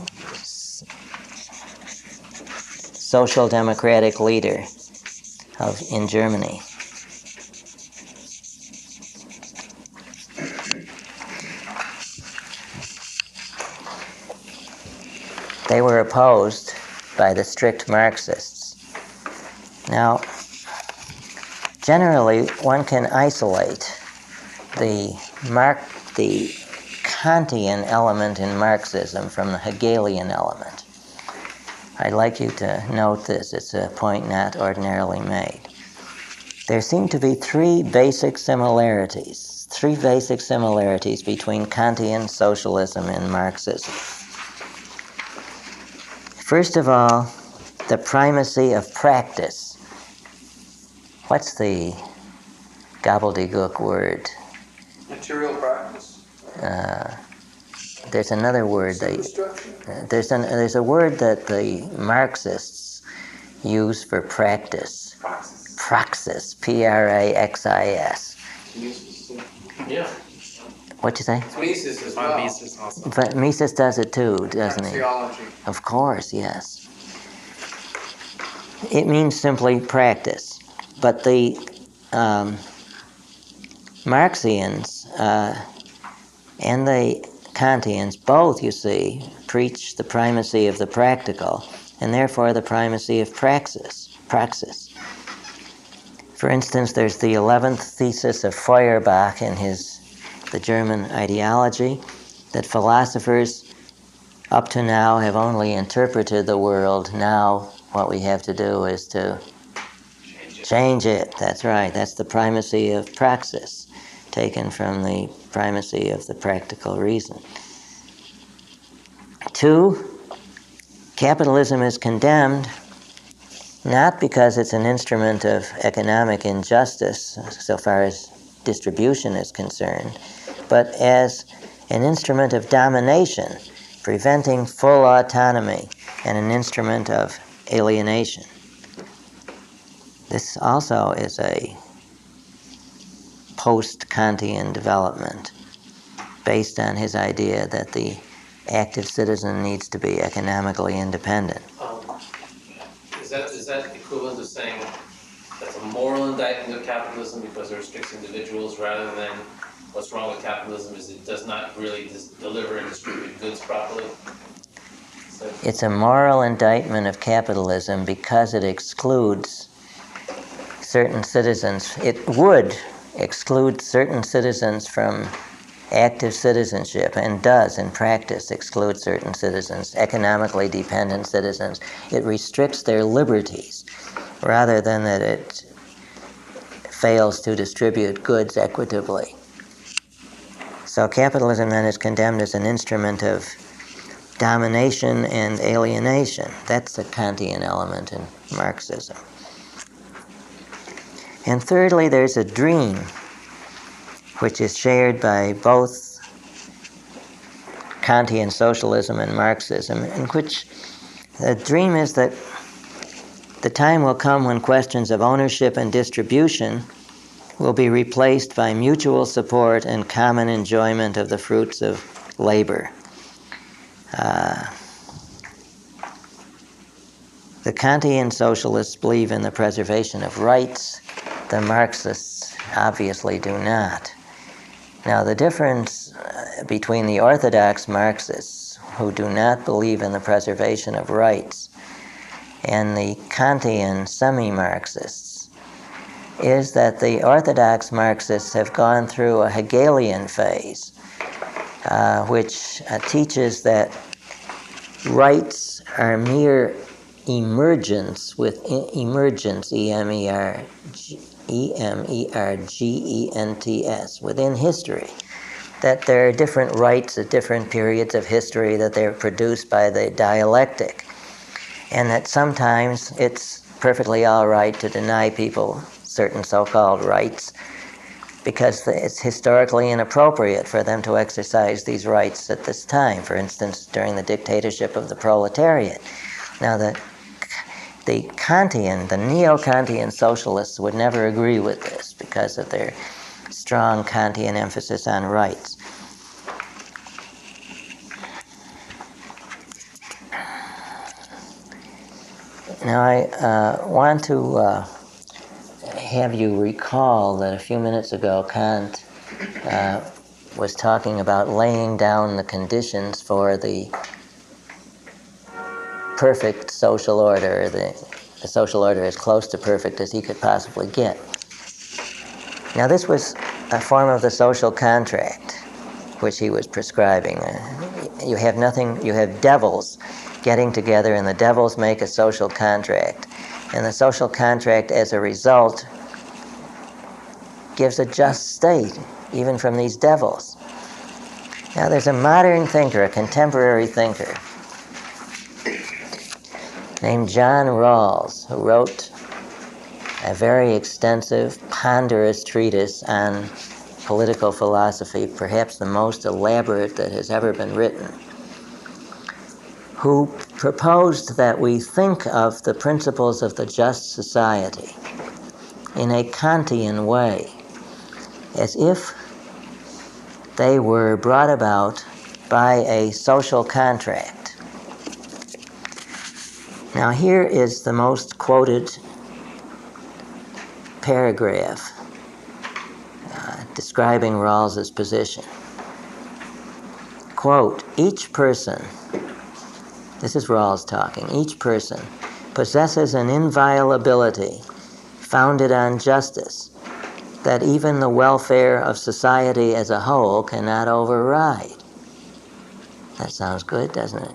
social democratic leader in Germany. They were opposed by the strict Marxists. Now, generally, one can isolate the Kantian element in Marxism from the Hegelian element. I'd like you to note this. It's a point not ordinarily made. There seem to be three basic similarities between Kantian socialism and Marxism. First of all, the primacy of practice. What's the gobbledygook word? Material practice. There's another word. There's a word that the Marxists use for practice. Praxis. Praxis. Yeah. What'd you say? Mises as well. Mises also. But Mises does it too, doesn't he? Theology. Of course, yes. It means simply practice. But the Marxians and the Kantians both, you see, preach the primacy of the practical and therefore the primacy of praxis. For instance, there's the 11th thesis of Feuerbach in the German ideology, that philosophers up to now have only interpreted the world. Now what we have to do is to change it. That's right. That's the primacy of praxis, taken from the primacy of the practical reason. 2, capitalism is condemned not because it's an instrument of economic injustice, so far as distribution is concerned, but as an instrument of domination, preventing full autonomy, and an instrument of alienation. This also is a post-Kantian development based on his idea that the active citizen needs to be economically independent. Is that equivalent to saying that's a moral indictment of capitalism because it restricts individuals, rather than what's wrong with capitalism is it does not really deliver and distribute goods properly? So It's a moral indictment of capitalism because it excludes certain citizens. It would exclude certain citizens from active citizenship, and does in practice exclude certain citizens, economically dependent citizens. It restricts their liberties rather than that it fails to distribute goods equitably. So capitalism then is condemned as an instrument of domination and alienation. That's the Kantian element in Marxism. And thirdly, there's a dream which is shared by both Kantian socialism and Marxism, in which the dream is that the time will come when questions of ownership and distribution will be replaced by mutual support and common enjoyment of the fruits of labor. The Kantian socialists believe in the preservation of rights. The Marxists obviously do not. Now, the difference between the orthodox Marxists, who do not believe in the preservation of rights, and the Kantian semi-Marxists, is that the orthodox Marxists have gone through a Hegelian phase, which teaches that rights are mere emergence, E-M-E-R-G-E-N-T-S, within history. That there are different rights at different periods of history, that they're produced by the dialectic, and that sometimes it's perfectly all right to deny people certain so-called rights because it's historically inappropriate for them to exercise these rights at this time, for instance, during the dictatorship of the proletariat. Now, the Kantian, the neo-Kantian socialists would never agree with this because of their strong Kantian emphasis on rights. Now, I want to have you recall that a few minutes ago Kant was talking about laying down the conditions for the perfect social order, the social order as close to perfect as he could possibly get. Now, this was a form of the social contract which he was prescribing. You have devils getting together, and the devils make a social contract. And the social contract, as a result, gives a just state, even from these devils. Now, there's a modern thinker, a contemporary thinker, named John Rawls, who wrote a very extensive, ponderous treatise on political philosophy, perhaps the most elaborate that has ever been written, who proposed that we think of the principles of the just society in a Kantian way, as if they were brought about by a social contract. Now here is the most quoted paragraph describing Rawls's position. Quote, each person, this is Rawls talking, each person possesses an inviolability founded on justice that even the welfare of society as a whole cannot override. That sounds good, doesn't it?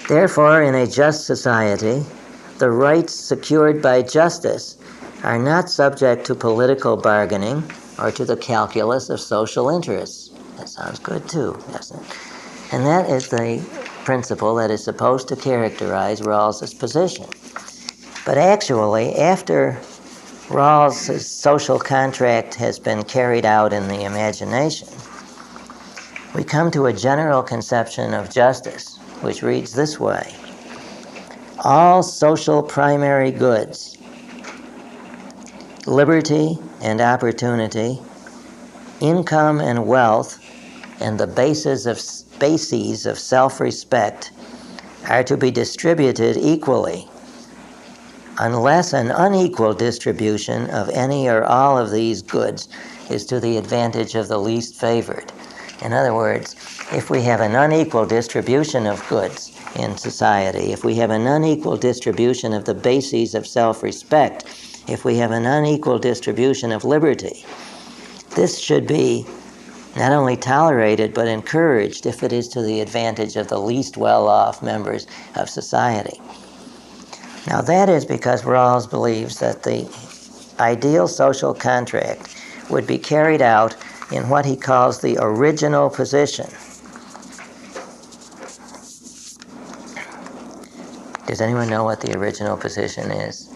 Therefore, in a just society, the rights secured by justice are not subject to political bargaining or to the calculus of social interests. That sounds good too, doesn't it? And that is the principle that is supposed to characterize Rawls's position. But actually, after Rawls's social contract has been carried out in the imagination, we come to a general conception of justice, which reads this way: all social primary goods, liberty and opportunity, income and wealth, and the bases of self-respect are to be distributed equally, unless an unequal distribution of any or all of these goods is to the advantage of the least favored. In other words, if we have an unequal distribution of goods in society, if we have an unequal distribution of the bases of self-respect, if we have an unequal distribution of liberty, this should be not only tolerated but encouraged if it is to the advantage of the least well-off members of society. Now that is because Rawls believes that the ideal social contract would be carried out in what he calls the original position. Does anyone know what the original position is?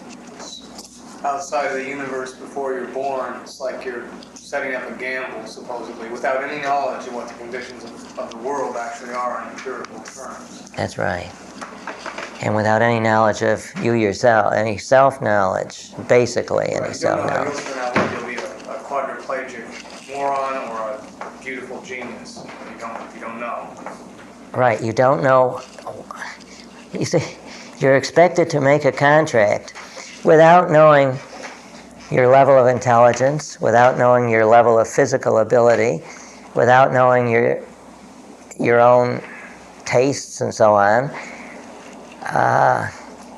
Outside of the universe before you're born, it's like you're setting up a gamble, supposedly, without any knowledge of what the conditions of the world actually are in empirical terms. That's right. And without any knowledge of you yourself, any self-knowledge, basically any self-knowledge. You don't know whether you'll be a quadriplegic moron or a beautiful genius. You don't know. Right, you don't know. You see, you're expected to make a contract without knowing your level of intelligence, without knowing your level of physical ability, without knowing your own tastes and so on,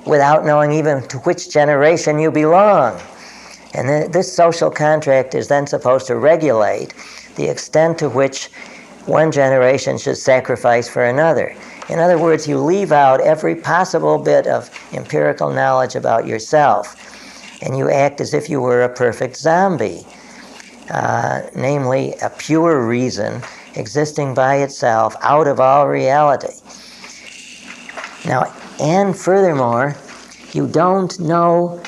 without knowing even to which generation you belong. And this social contract is then supposed to regulate the extent to which one generation should sacrifice for another. In other words, you leave out every possible bit of empirical knowledge about yourself, and you act as if you were a perfect zombie, namely a pure reason existing by itself out of all reality. Now, and furthermore, you don't know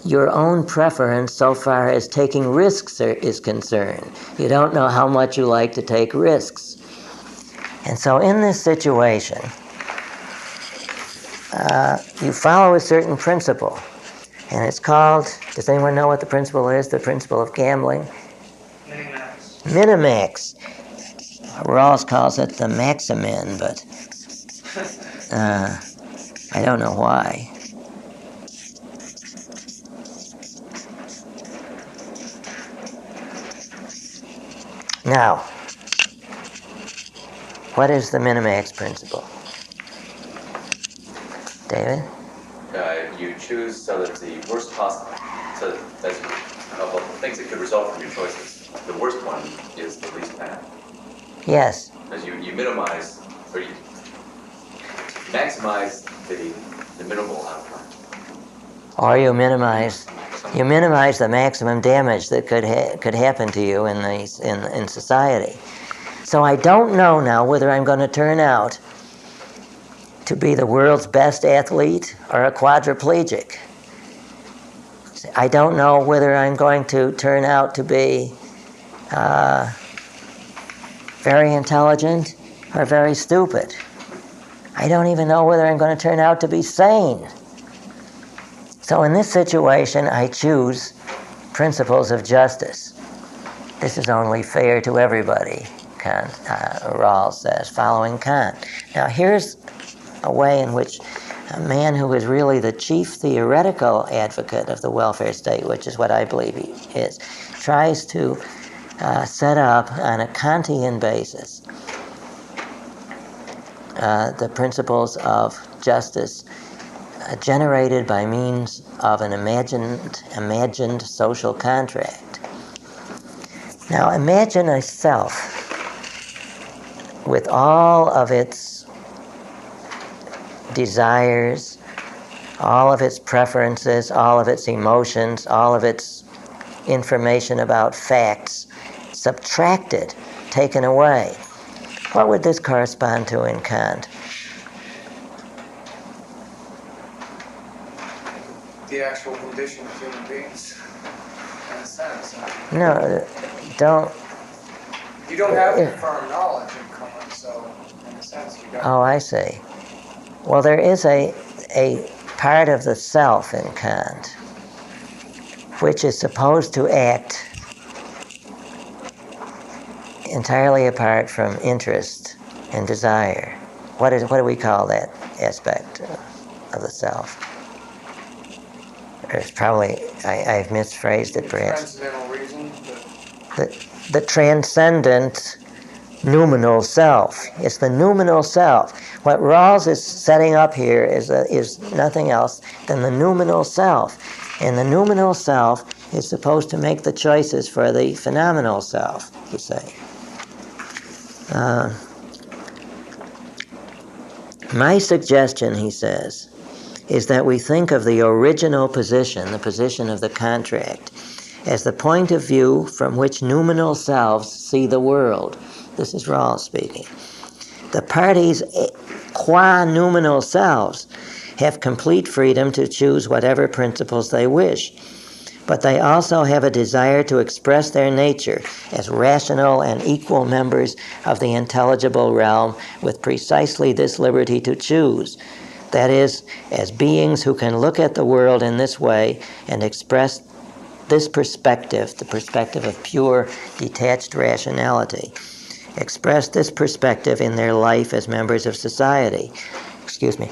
your own preference so far as taking risks is concerned. You don't know how much you like to take risks. And so in this situation, you follow a certain principle, and it's called, does anyone know what the principle is? The principle of gambling? Minimax. Minimax. Rawls calls it the maximin, but I don't know why. Now, what is the minimax principle? David? You choose so that the worst possible, so that's of the things that could result from your choices. The worst one is the least bad. Yes. Because you minimize, or you maximize the minimal outcome. Or you minimize the maximum damage that could happen to you in society. So I don't know now whether I'm going to turn out to be the world's best athlete or a quadriplegic. I don't know whether I'm going to turn out to be very intelligent or very stupid. I don't even know whether I'm going to turn out to be sane. So in this situation, I choose principles of justice. this is only fair to everybody, Kant, Rawls says, following Kant. Now here's a way in which a man who is really the chief theoretical advocate of the welfare state, which is what I believe he is, tries to set up on a Kantian basis the principles of justice generated by means of an imagined social contract. Now imagine a self with all of its desires, all of its preferences, all of its emotions, all of its information about facts subtracted, taken away. What would this correspond to in Kant? The actual condition of human beings, in a sense. No, don't. You don't have confirmed knowledge in Kant, so in a sense you got. Oh, I see. Well, there is a part of the self in Kant which is supposed to act entirely apart from interest and desire. What do we call that aspect of the self? It's probably, I've misphrased it perhaps. Transcendental reason. The transcendent noumenal self. It's the noumenal self. What Rawls is setting up here is nothing else than the noumenal self. And the noumenal self is supposed to make the choices for the phenomenal self, you say. My suggestion, he says, is that we think of the original position, the position of the contract, as the point of view from which noumenal selves see the world. This is Rawls speaking. The parties, qua noumenal selves, have complete freedom to choose whatever principles they wish, but they also have a desire to express their nature as rational and equal members of the intelligible realm with precisely this liberty to choose. That is, as beings who can look at the world in this way and express this perspective, the perspective of pure, detached rationality, express this perspective in their life as members of society. Excuse me.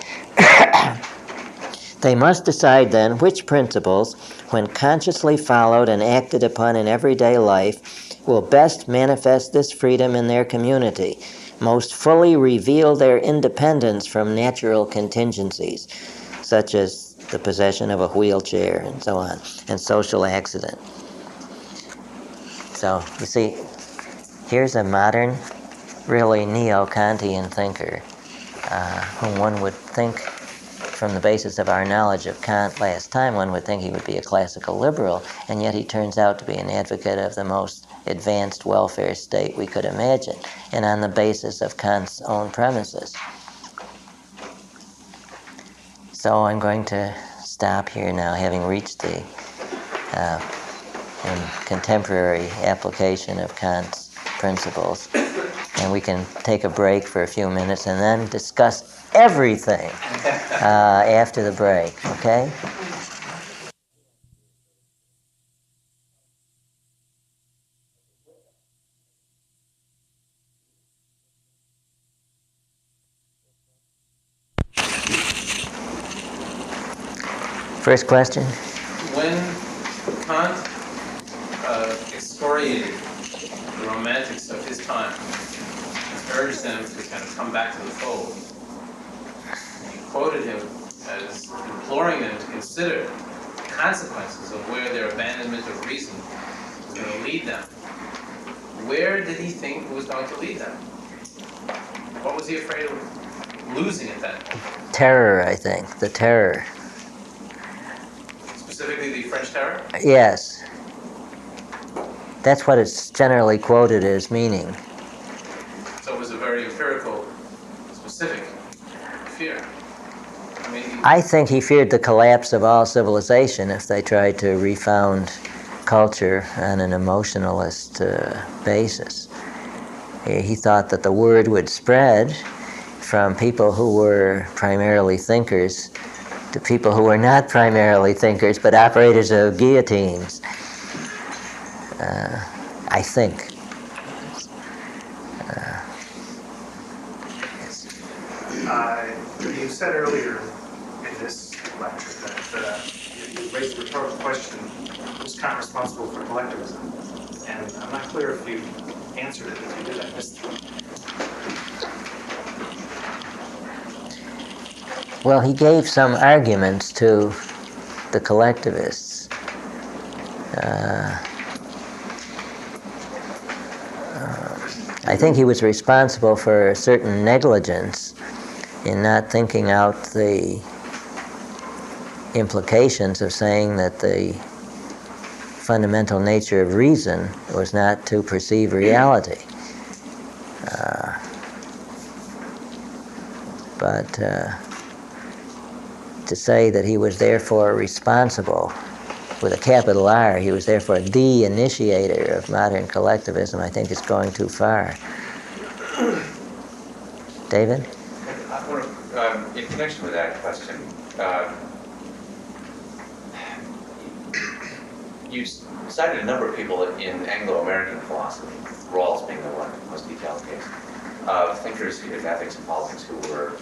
They must decide then which principles, when consciously followed and acted upon in everyday life, will best manifest this freedom in their community, most fully reveal their independence from natural contingencies, such as the possession of a wheelchair and so on, and social accident. So, you see, here's a modern, really neo-Kantian thinker whom one would think, from the basis of our knowledge of Kant last time, one would think he would be a classical liberal, and yet he turns out to be an advocate of the most advanced welfare state we could imagine, and on the basis of Kant's own premises. So I'm going to stop here now, having reached the contemporary application of Kant's principles, and we can take a break for a few minutes and then discuss everything after the break, okay? First question? When Kant excoriated the romantics of his time, urged them to kind of come back to the fold, he quoted him as imploring them to consider the consequences of where their abandonment of reason was going to lead them. Where did he think it was going to lead them? What was he afraid of losing at that point? Terror, I think. The terror. Specifically the French terror? Yes. That's what it's generally quoted as meaning. So it was a very empirical, specific fear. I think he feared the collapse of all civilization if they tried to refound culture on an emotionalist basis. He thought that the word would spread from people who were primarily thinkers to people who were not primarily thinkers but operators of guillotines. I think. You said earlier in this lecture that you raised the rhetorical question, who's Kant responsible for collectivism? And I'm not clear if you answered it. If you did, I missed it. Well, he gave some arguments to the collectivists. I think he was responsible for a certain negligence in not thinking out the implications of saying that the fundamental nature of reason was not to perceive reality. But to say that he was therefore responsible, with a capital R, he was therefore the initiator of modern collectivism, I think is going too far. David? I want to, in connection with that question, you cited a number of people in Anglo-American philosophy, Rawls being the one most detailed case, of thinkers in ethics and politics who were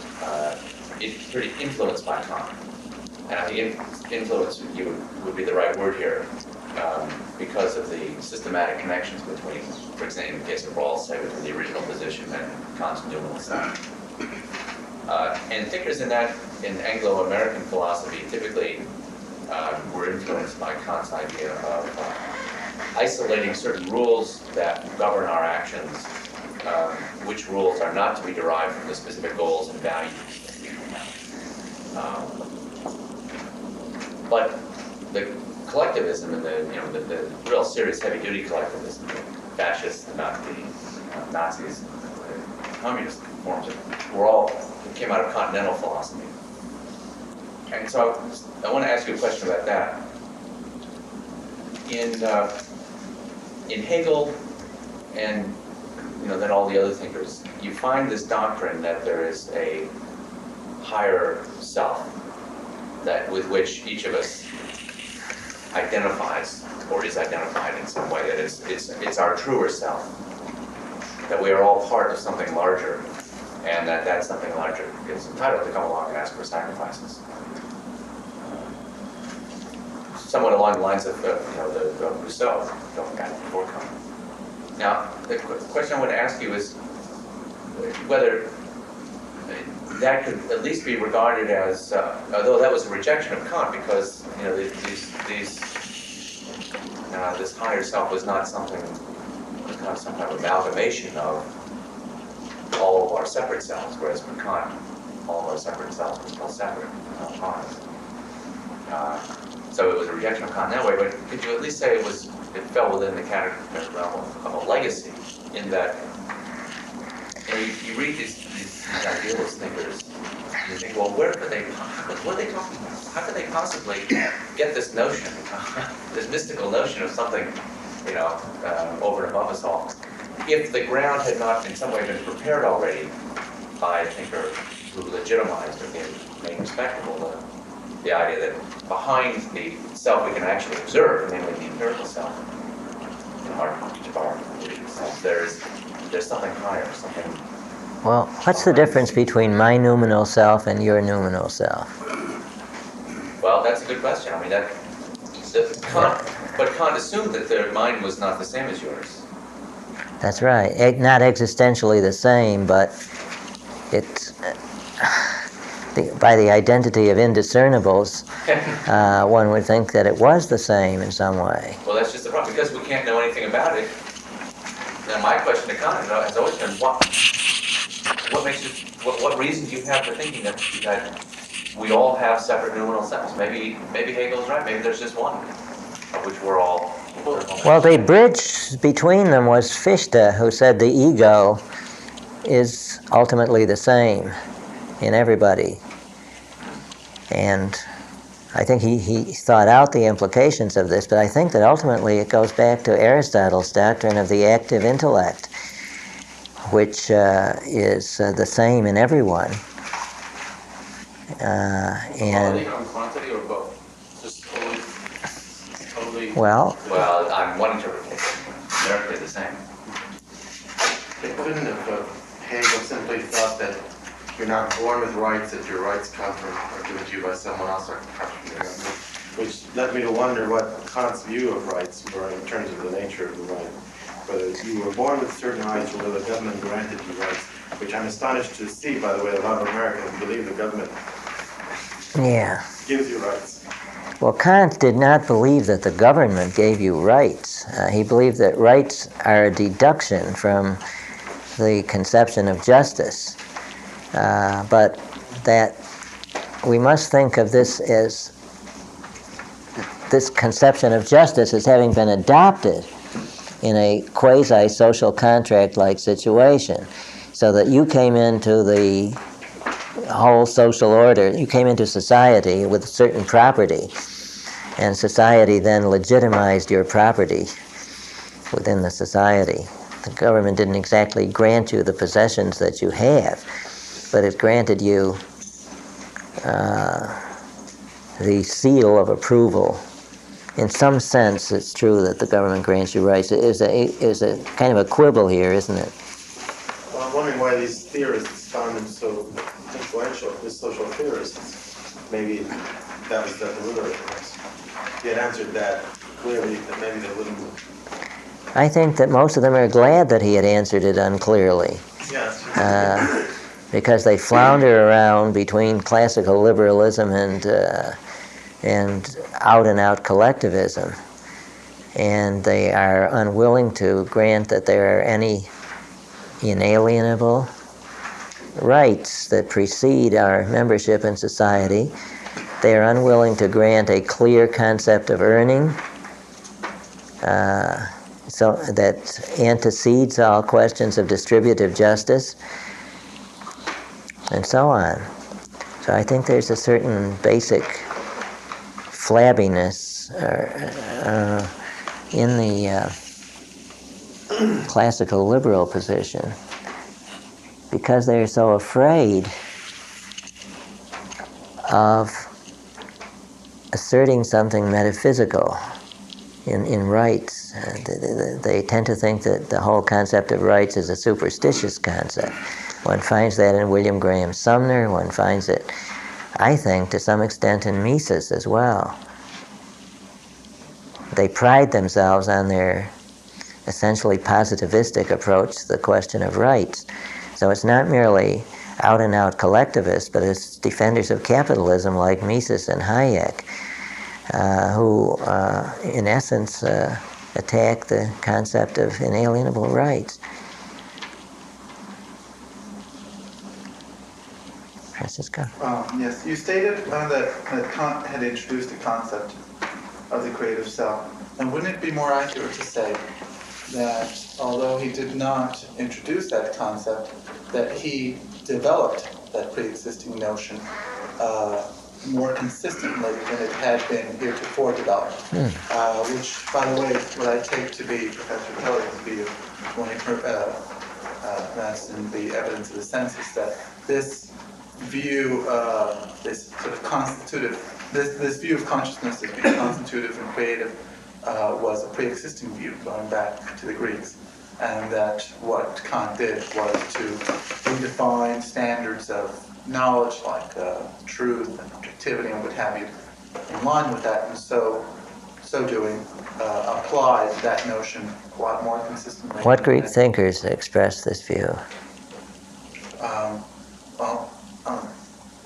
pretty influenced by Kant. And I think influence would be the right word here, because of the systematic connections between, for example, in the case of Rawls, say, between the original position and Kant's nuanced self. And thinkers in Anglo-American philosophy typically were influenced by Kant's idea of isolating certain rules that govern our actions, which rules are not to be derived from the specific goals and values that we have. But the collectivism and the real serious heavy-duty collectivism, the fascists, not the Nazis, the communist forms of it came out of continental philosophy. And so I want to ask you a question about that. In Hegel and then all the other thinkers, you find this doctrine that there is a higher self with which each of us identifies or is identified in some way. That it's our truer self. That we are all part of something larger, and that something larger is entitled to come along and ask for sacrifices. Somewhat along the lines of the Rousseau, going back before Kant. Now, the question I want to ask you is whether that could at least be regarded as, although that was a rejection of Kant, because this higher self was not something, was not some kind of amalgamation of all of our separate selves, whereas for Kant, all of our separate selves were still separate, not honest. So it was a rejection of Kant that way, but could you at least say it fell within the category realm of a legacy, in that you read these idealist thinkers, and you think, well, what are they talking about? How could they possibly get this notion, this mystical notion of something, over and above us all, if the ground had not in some way been prepared already by a thinker who legitimized or made respectable the idea that behind the self we can actually observe, namely the empirical self, each of our selves, there's something higher, something. Well, what's the difference between my noumenal self and your noumenal self? Well, that's a good question. I mean, but Kant assumed that their mind was not the same as yours. That's right. Not existentially the same, but it's by the identity of indiscernibles, one would think that it was the same in some way. Well, that's just the problem, because we can't know anything about it. Now, my question to Kant has always been, what reason do you have for thinking that we all have separate noumenal selves? Maybe Hegel's right. Maybe there's just one, of which we're all. Well, the bridge between them was Fichte, who said the ego is ultimately the same in everybody. And I think he thought out the implications of this, but I think that ultimately it goes back to Aristotle's doctrine of the active intellect, which is the same in everyone. Quality or quantity or both? Just totally. Well, on one interpretation. numerically the same. It couldn't have Hegel simply thought that you're not born with rights, that your rights come from or given to you by someone else or come from your government, which led me to wonder what Kant's view of rights were in terms of the nature of the right. Whether you were born with certain rights or whether the government granted you rights, which I'm astonished to see, by the way, a lot of Americans believe the government gives you rights. Well, Kant did not believe that the government gave you rights. He believed that rights are a deduction from the conception of justice. But that we must think of this conception of justice as having been adopted in a quasi-social contract-like situation, so that you came into the whole social order, you came into society with certain property, and society then legitimized your property within the society. The government didn't exactly grant you the possessions that you have, but it granted you the seal of approval. In some sense, it's true that the government grants you rights. It is a kind of a quibble here, isn't it? Well, I'm wondering why these theorists found them so influential, these social theorists. Maybe that was the literary things. If he had answered that clearly, then maybe they wouldn't. I think that most of them are glad that he had answered it unclearly. Yeah. Because they flounder around between classical liberalism and out-and-out collectivism, and they are unwilling to grant that there are any inalienable rights that precede our membership in society. They are unwilling to grant a clear concept of earning, so that antecedes all questions of distributive justice, and so on. So I think there's a certain basic flabbiness in the classical liberal position, because they're so afraid of asserting something metaphysical in rights. They tend to think that the whole concept of rights is a superstitious concept. One finds that in William Graham Sumner. One finds it, I think, to some extent in Mises as well. They pride themselves on their essentially positivistic approach to the question of rights. So it's not merely out-and-out collectivists, but it's defenders of capitalism like Mises and Hayek, who, in essence, attack the concept of inalienable rights. Francisco? Yes, you stated that Kant had introduced the concept of the creative self. And wouldn't it be more accurate to say that although he did not introduce that concept, that he developed that pre-existing notion more consistently than it had been heretofore developed? Which, by the way, what I take to be Professor Kelly's view when he that's in the evidence of the senses, that this view, this sort of constitutive, this view of consciousness as being constitutive and creative was a pre-existing view going back to the Greeks, and that what Kant did was to redefine standards of knowledge like truth and objectivity and what have you in line with that, and so doing applied that notion a lot more consistently. What Greek thinkers expressed this view?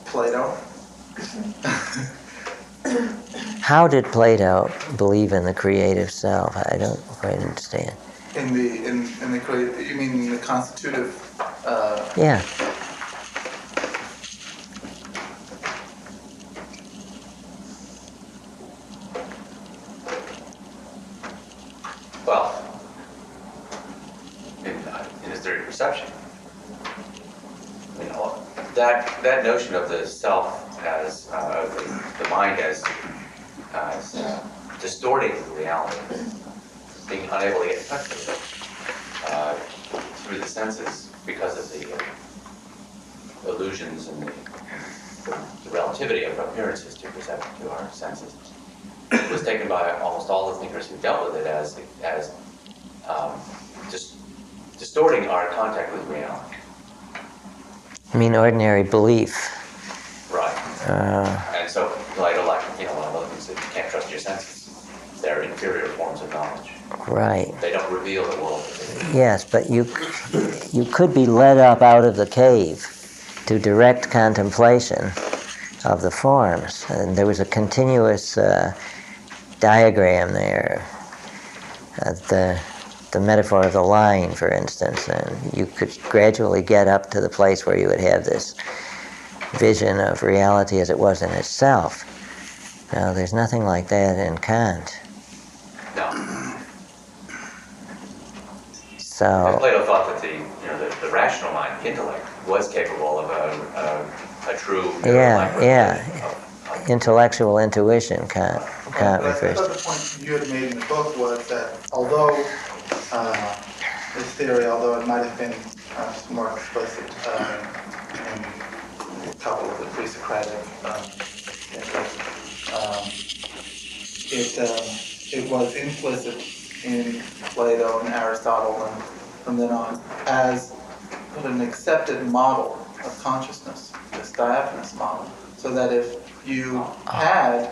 Plato. How did Plato believe in the creative self? I don't quite understand. In the creative, you mean the constitutive? Yeah. Well, in his theory of perception, that notion of the self as the mind as distorting reality, being unable to get in touch with it through the senses because of the illusions and the relativity of appearances to perception, to our senses, was taken by almost all the thinkers who dealt with it as just distorting our contact with reality. I mean, ordinary belief. Right. And so, Plato, like, one of the things that you can't trust your senses. They're inferior forms of knowledge. Right. They don't reveal the world. Yes, but you could be led up out of the cave to direct contemplation of the forms. And there was a continuous diagram there. The metaphor of the line, for instance, and you could gradually get up to the place where you would have this vision of reality as it was in itself. Now, there's nothing like that in Kant. No. So Plato thought that the rational mind, the intellect, was capable of a true But intellectual intuition. Kant I refers thought to. the point you had made in the book was that although this theory, although it might have been more explicit in a couple of the pre-Socratic it was implicit in Plato and Aristotle and from then on as an accepted model of consciousness, this diaphanous model, so that if you had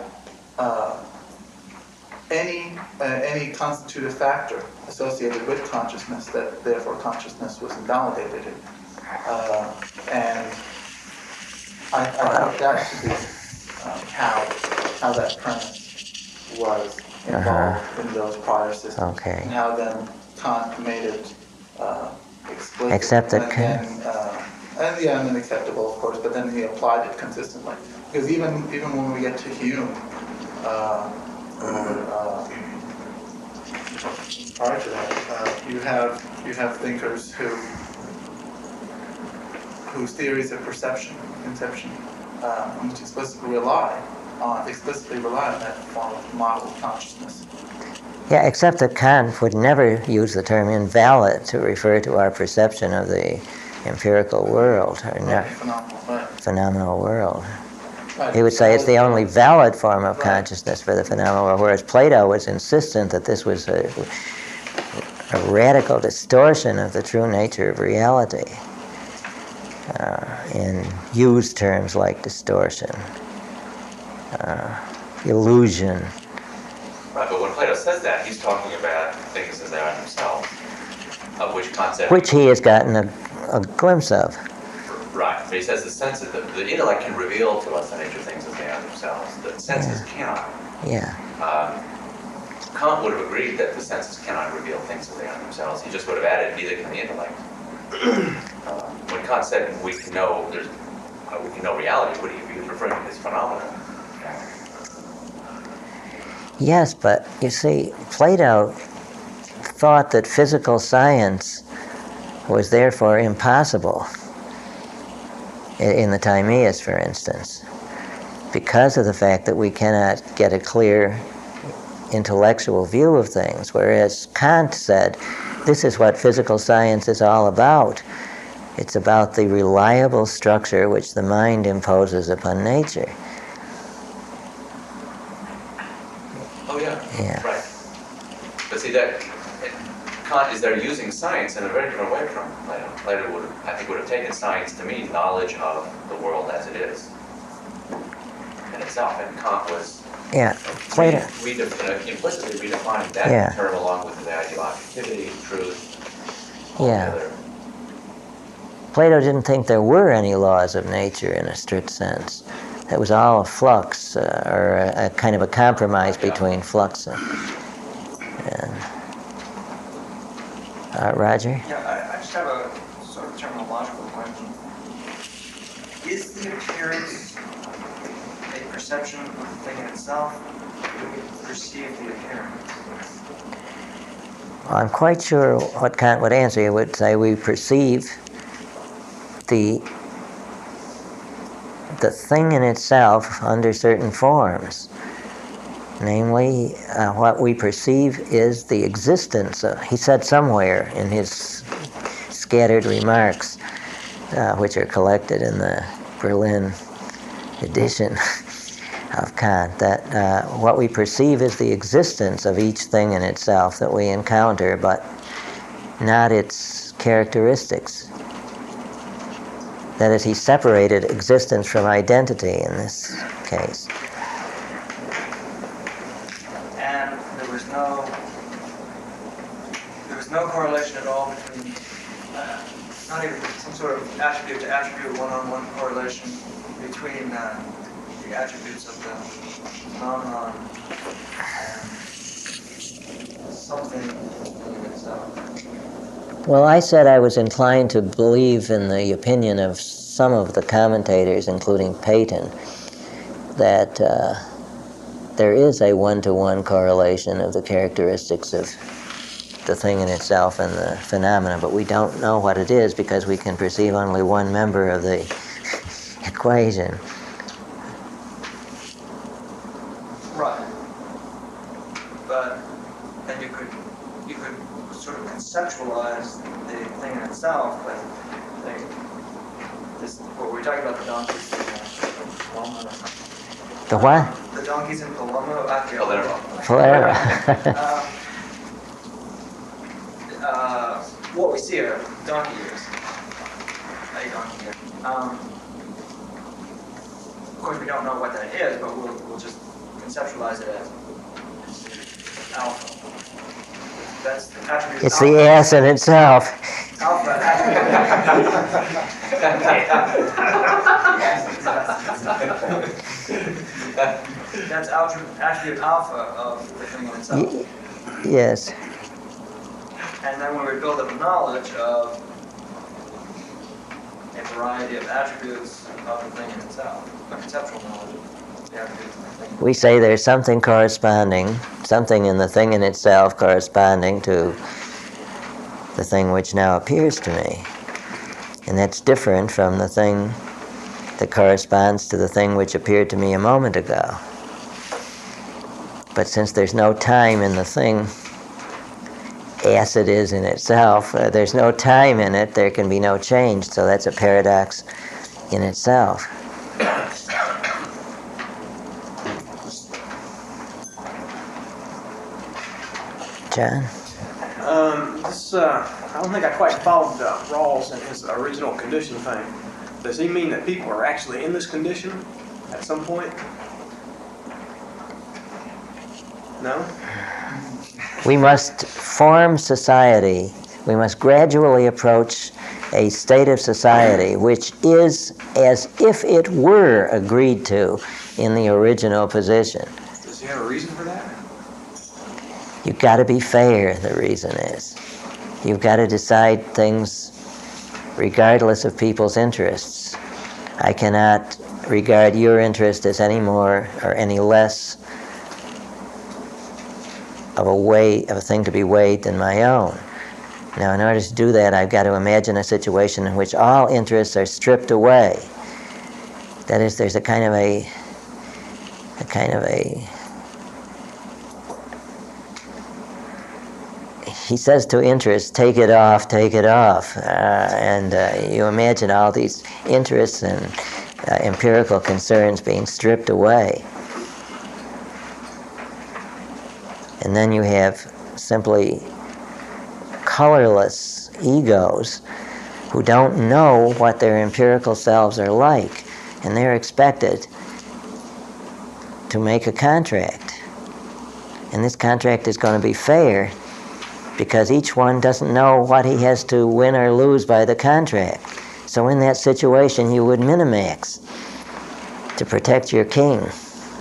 any constitutive factor associated with consciousness, that therefore consciousness was invalidated. And I thought that should be how that premise was involved in those prior systems. Okay. And how then Kant made it explicit. Accepted. And then acceptable, of course, but then he applied it consistently. Because even when we get to Hume, prior to that, you have thinkers whose theories of perception, conception, which explicitly rely on that form of model of consciousness. Yeah, except that Kant would never use the term invalid to refer to our perception of the empirical world, or phenomenal world. Right. He would say it's the only valid form of consciousness for the phenomenal world, whereas Plato was insistent that this was a radical distortion of the true nature of reality, and used terms like distortion, illusion. Right, but when Plato says that, he's talking about things as they are themselves, of which concept... Which he has gotten a glimpse of. Right, but he says the intellect can reveal to us the nature of things as they are themselves. The senses cannot. Yeah. Kant would have agreed that the senses cannot reveal things as they are themselves. He just would have added, neither can the intellect. When Kant said we can know reality, what he was referring to as phenomena. Yes, but you see, Plato thought that physical science was therefore impossible. In the Timaeus, for instance, because of the fact that we cannot get a clear intellectual view of things, whereas Kant said, this is what physical science is all about. It's about the reliable structure which the mind imposes upon nature. Oh yeah, Yeah. right. But see, that Kant is there using science in a very different way from Plato. Plato would have taken science to mean knowledge of the world as it is in itself, and Kant was Plato implicitly redefining that term along with the idea of objectivity, truth. Plato didn't think there were any laws of nature in a strict sense. It was all a flux, or a kind of a compromise between flux and Roger? Yeah, I just have a sort of terminological question. Is the appearance a perception of the thing in itself, or do we perceive the appearance? Well, I'm quite sure what Kant would answer. He would say we perceive the thing in itself under certain forms. Namely, what we perceive is the existence of, he said somewhere in his scattered remarks, which are collected in the Berlin edition of Kant, that what we perceive is the existence of each thing in itself that we encounter, but not its characteristics. That is, he separated existence from identity in this case. And there was no correlation at all between, not even some sort of attribute to attribute, one-on-one correlation between the attributes of the phenomenon and something in itself. Well, I said I was inclined to believe in the opinion of some of the commentators, including Peyton, that there is a one-to-one correlation of the characteristics of the thing in itself and the phenomena, but we don't know what it is because we can perceive only one member of the equation. Right. But then you could sort of conceptualize the thing in itself, but what we're talking about, the donkeys in Paloma. The what? The donkeys in Paloma, Palermo. what we see are donkey ears. A donkey ear. Of course, we don't know what that is, but we'll just conceptualize it as alpha. That's the attribute. It's the ass in itself. Alpha attribute. That's attribute alpha of the thing in itself. Yes. And then when we build up knowledge of a variety of attributes of the thing in itself, a conceptual knowledge of the attributes of the thing. We say there's something corresponding, something in the thing in itself corresponding to the thing which now appears to me. And that's different from the thing that corresponds to the thing which appeared to me a moment ago. But since there's no time in the thing, as it is in itself, there's no time in it, there can be no change, so that's a paradox in itself. John? I don't think I quite followed Rawls and his original condition thing. Does he mean that people are actually in this condition at some point? No? We must form society. We must gradually approach a state of society which is as if it were agreed to in the original position. Does he have a reason for that? You've got to be fair, the reason is. You've got to decide things regardless of people's interests. I cannot regard your interest as any more or any less of a thing to be weighed than my own. Now, in order to do that, I've got to imagine a situation in which all interests are stripped away. That is, there's a kind of a he says to interest, take it off, and you imagine all these interests and empirical concerns being stripped away. And then you have simply colorless egos who don't know what their empirical selves are like, and they're expected to make a contract. And this contract is going to be fair because each one doesn't know what he has to win or lose by the contract. So in that situation, you would minimax to protect your king.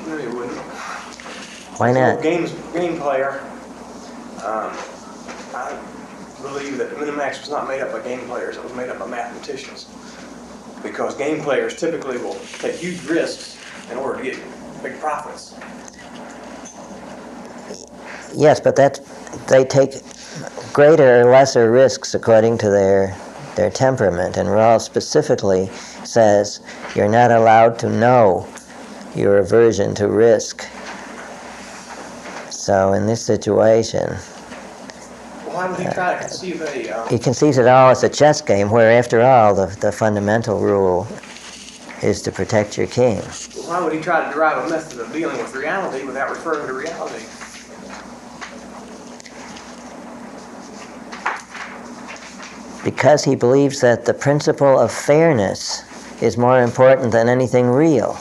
No, you wouldn't. Why not? Game player. I believe that Minimax was not made up by game players, it was made up by mathematicians. Because game players typically will take huge risks in order to get big profits. Yes, but they take greater or lesser risks according to their temperament. And Rawls specifically says you're not allowed to know your aversion to risk. So in this situation, Why would he try to conceive a... he conceives it all as a chess game, where after all the fundamental rule is to protect your king. Why would he try to derive a method of dealing with reality without referring to reality? because he believes that the principle of fairness is more important than anything real.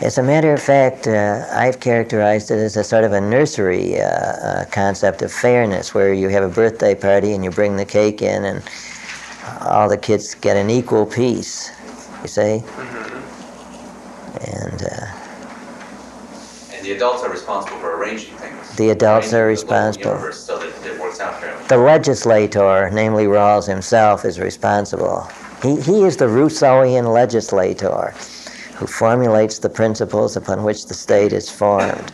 As a matter of fact, I've characterized it as a sort of a nursery concept of fairness, where you have a birthday party and you bring the cake in and all the kids get an equal piece, you see? And the adults are responsible for arranging things. The adults are Arranging the local responsible. universe so that it works out fairly. The legislator, namely Rawls himself, is responsible. He is the Rousseauian legislator who formulates the principles upon which the state is formed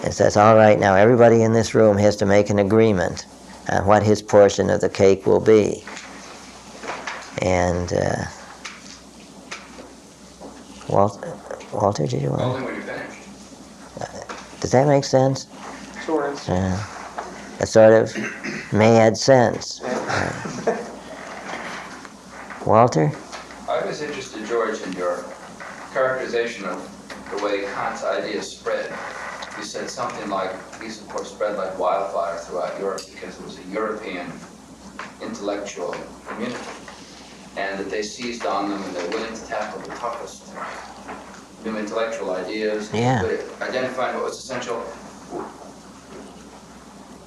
and says, all right, now everybody in this room has to make an agreement on what his portion of the cake will be. And Walter, did you want Only when you're finished. Does that make sense? Sort of. A sort of mad sense. Walter? I was interested, George, in your characterization of the way Kant's ideas spread. You said something like, these of course spread like wildfire throughout Europe because it was a European intellectual community, and that they seized on them and they're willing to tackle the toughest new intellectual ideas, but identifying what was essential.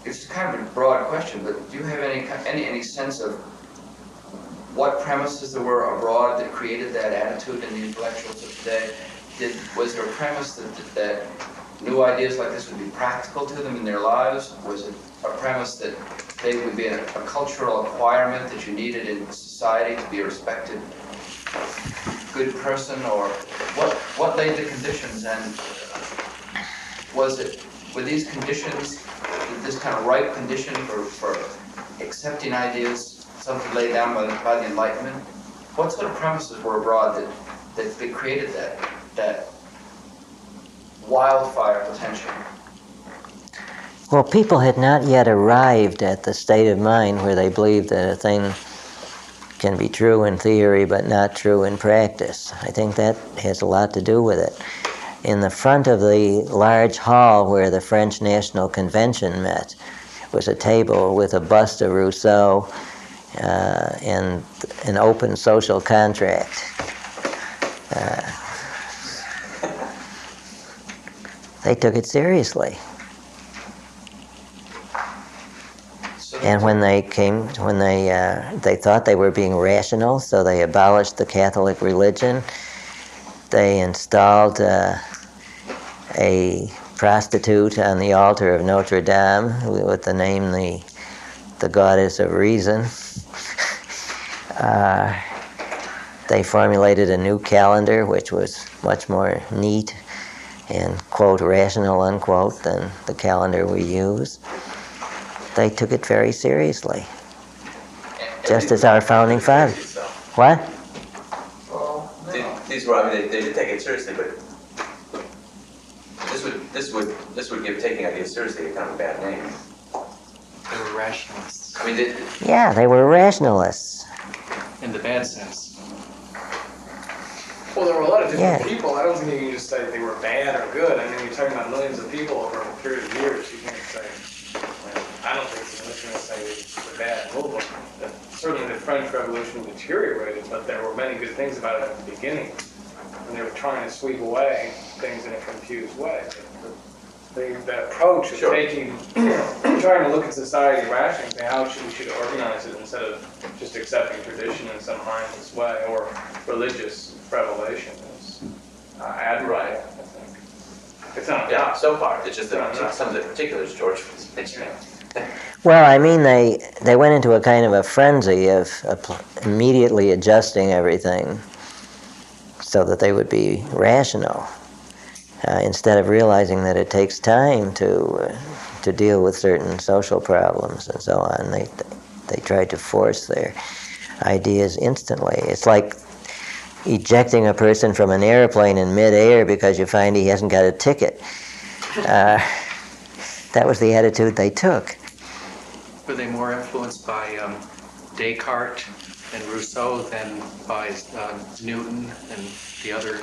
It's kind of a broad question, but do you have any sense of what premises there were abroad that created that attitude in the intellectuals of today? Was there a premise that new ideas like this would be practical to them in their lives? Was it a premise that they would be a cultural acquirement that you needed in society to be a respected good person? Or what laid the conditions, and were these conditions, this kind of ripe condition for accepting ideas, something laid down by the Enlightenment? What sort of premises were abroad that created that wildfire potential? Well, people had not yet arrived at the state of mind where they believe that a thing can be true in theory but not true in practice. I think that has a lot to do with it. In the front of the large hall where the French National Convention met was a table with a bust of Rousseau and an open social contract. They took it seriously. And when they thought they were being rational, so they abolished the Catholic religion. They installed a prostitute on the altar of Notre Dame with the name the goddess of reason. They formulated a new calendar which was much more neat and, quote, rational, unquote, than the calendar we use. They took it very seriously, just as our founding fathers. What? These were, I mean, they did take it seriously, but this would give taking ideas seriously a kind of a bad name. They were rationalists. I mean, they were rationalists. In the bad sense. Well, there were a lot of different people. I don't think you can just say they were bad or good. I mean, you're talking about millions of people over a period of years. You can't say, I don't think so. I'm just going to say it's a bad movement. Certainly the French Revolution deteriorated, but there were many good things about it at the beginning. And they were trying to sweep away things in a confused way. The approach of trying to look at society rationally and say how we should organize it instead of just accepting tradition in some mindless way or religious revelation is admirable, I think. It's not enough. So far. It's just that some of the particulars George was mentioning. Well, I mean, they went into a kind of a frenzy of immediately adjusting everything so that they would be rational, instead of realizing that it takes time to deal with certain social problems and so on. They tried to force their ideas instantly. It's like ejecting a person from an airplane in midair because you find he hasn't got a ticket. That was the attitude they took. Were they more influenced by Descartes and Rousseau than by Newton and the other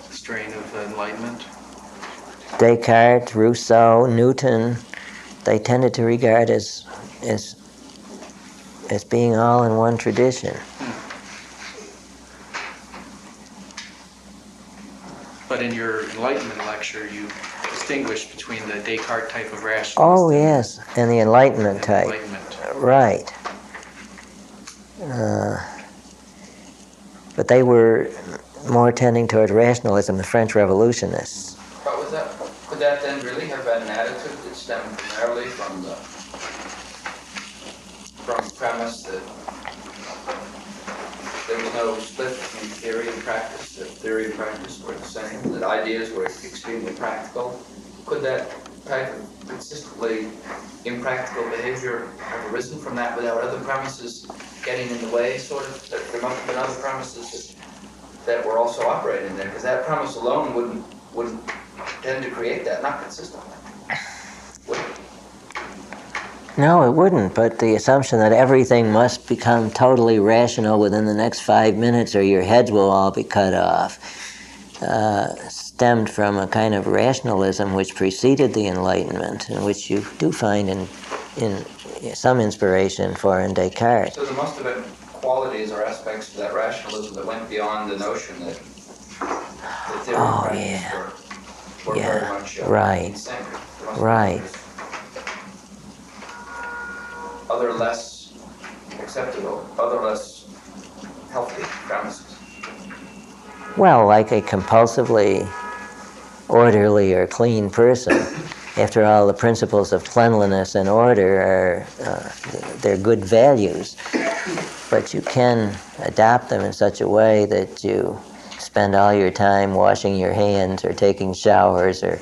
strain of Enlightenment? Descartes, Rousseau, Newton, they tended to regard as as being all in one tradition. But in your Enlightenment lecture, you distinguish between the Descartes type of rationalist. Oh, yes, and the Enlightenment type. Enlightenment. Right. But they were more tending toward rationalism, the French revolutionists. But was that, could that then really have been an attitude that stemmed primarily from the premise that there was no split between theory and practice, that theory and practice were the same, that ideas were extremely practical? Could that type of consistently impractical behavior have arisen from that without other premises getting in the way, sort of? That there must have been other premises that were also operating there, because that premise alone wouldn't tend to create that, not consistently. Would it? No, it wouldn't, but the assumption that everything must become totally rational within the next 5 minutes or your heads will all be cut off stemmed from a kind of rationalism which preceded the Enlightenment, and which you do find in some inspiration for in Descartes. So there must have been qualities or aspects to that rationalism that went beyond the notion that the theory and practice were very much right. in sync. There must have been Right. other less acceptable, other less healthy premises. Well, like a compulsively orderly or clean person. After all, the principles of cleanliness and order are they're good values, but you can adapt them in such a way that you spend all your time washing your hands or taking showers, or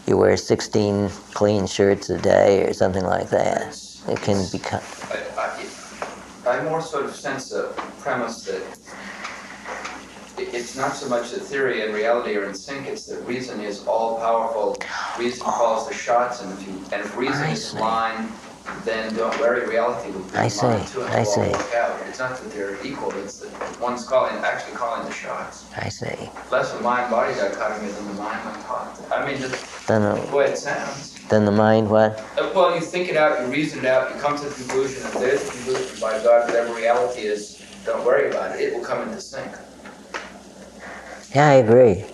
you wear 16 clean shirts a day or something like that. It can become... I more sort of sense a premise that it's not so much that theory and reality are in sync, it's that reason is all-powerful. Reason calls the shots, and if reason is in line, then don't worry, reality will be in line too, and it'll all work out. It's not that they're equal, it's that one's actually calling the shots. I see. Less of mind-body dichotomy than the mind-mind thought. I mean, just the way it sounds. Then the mind what? Well, you think it out, you reason it out, you come to the conclusion, and there's the conclusion, by God, whatever reality is, don't worry about it, it will come into sync. Yeah, I agree.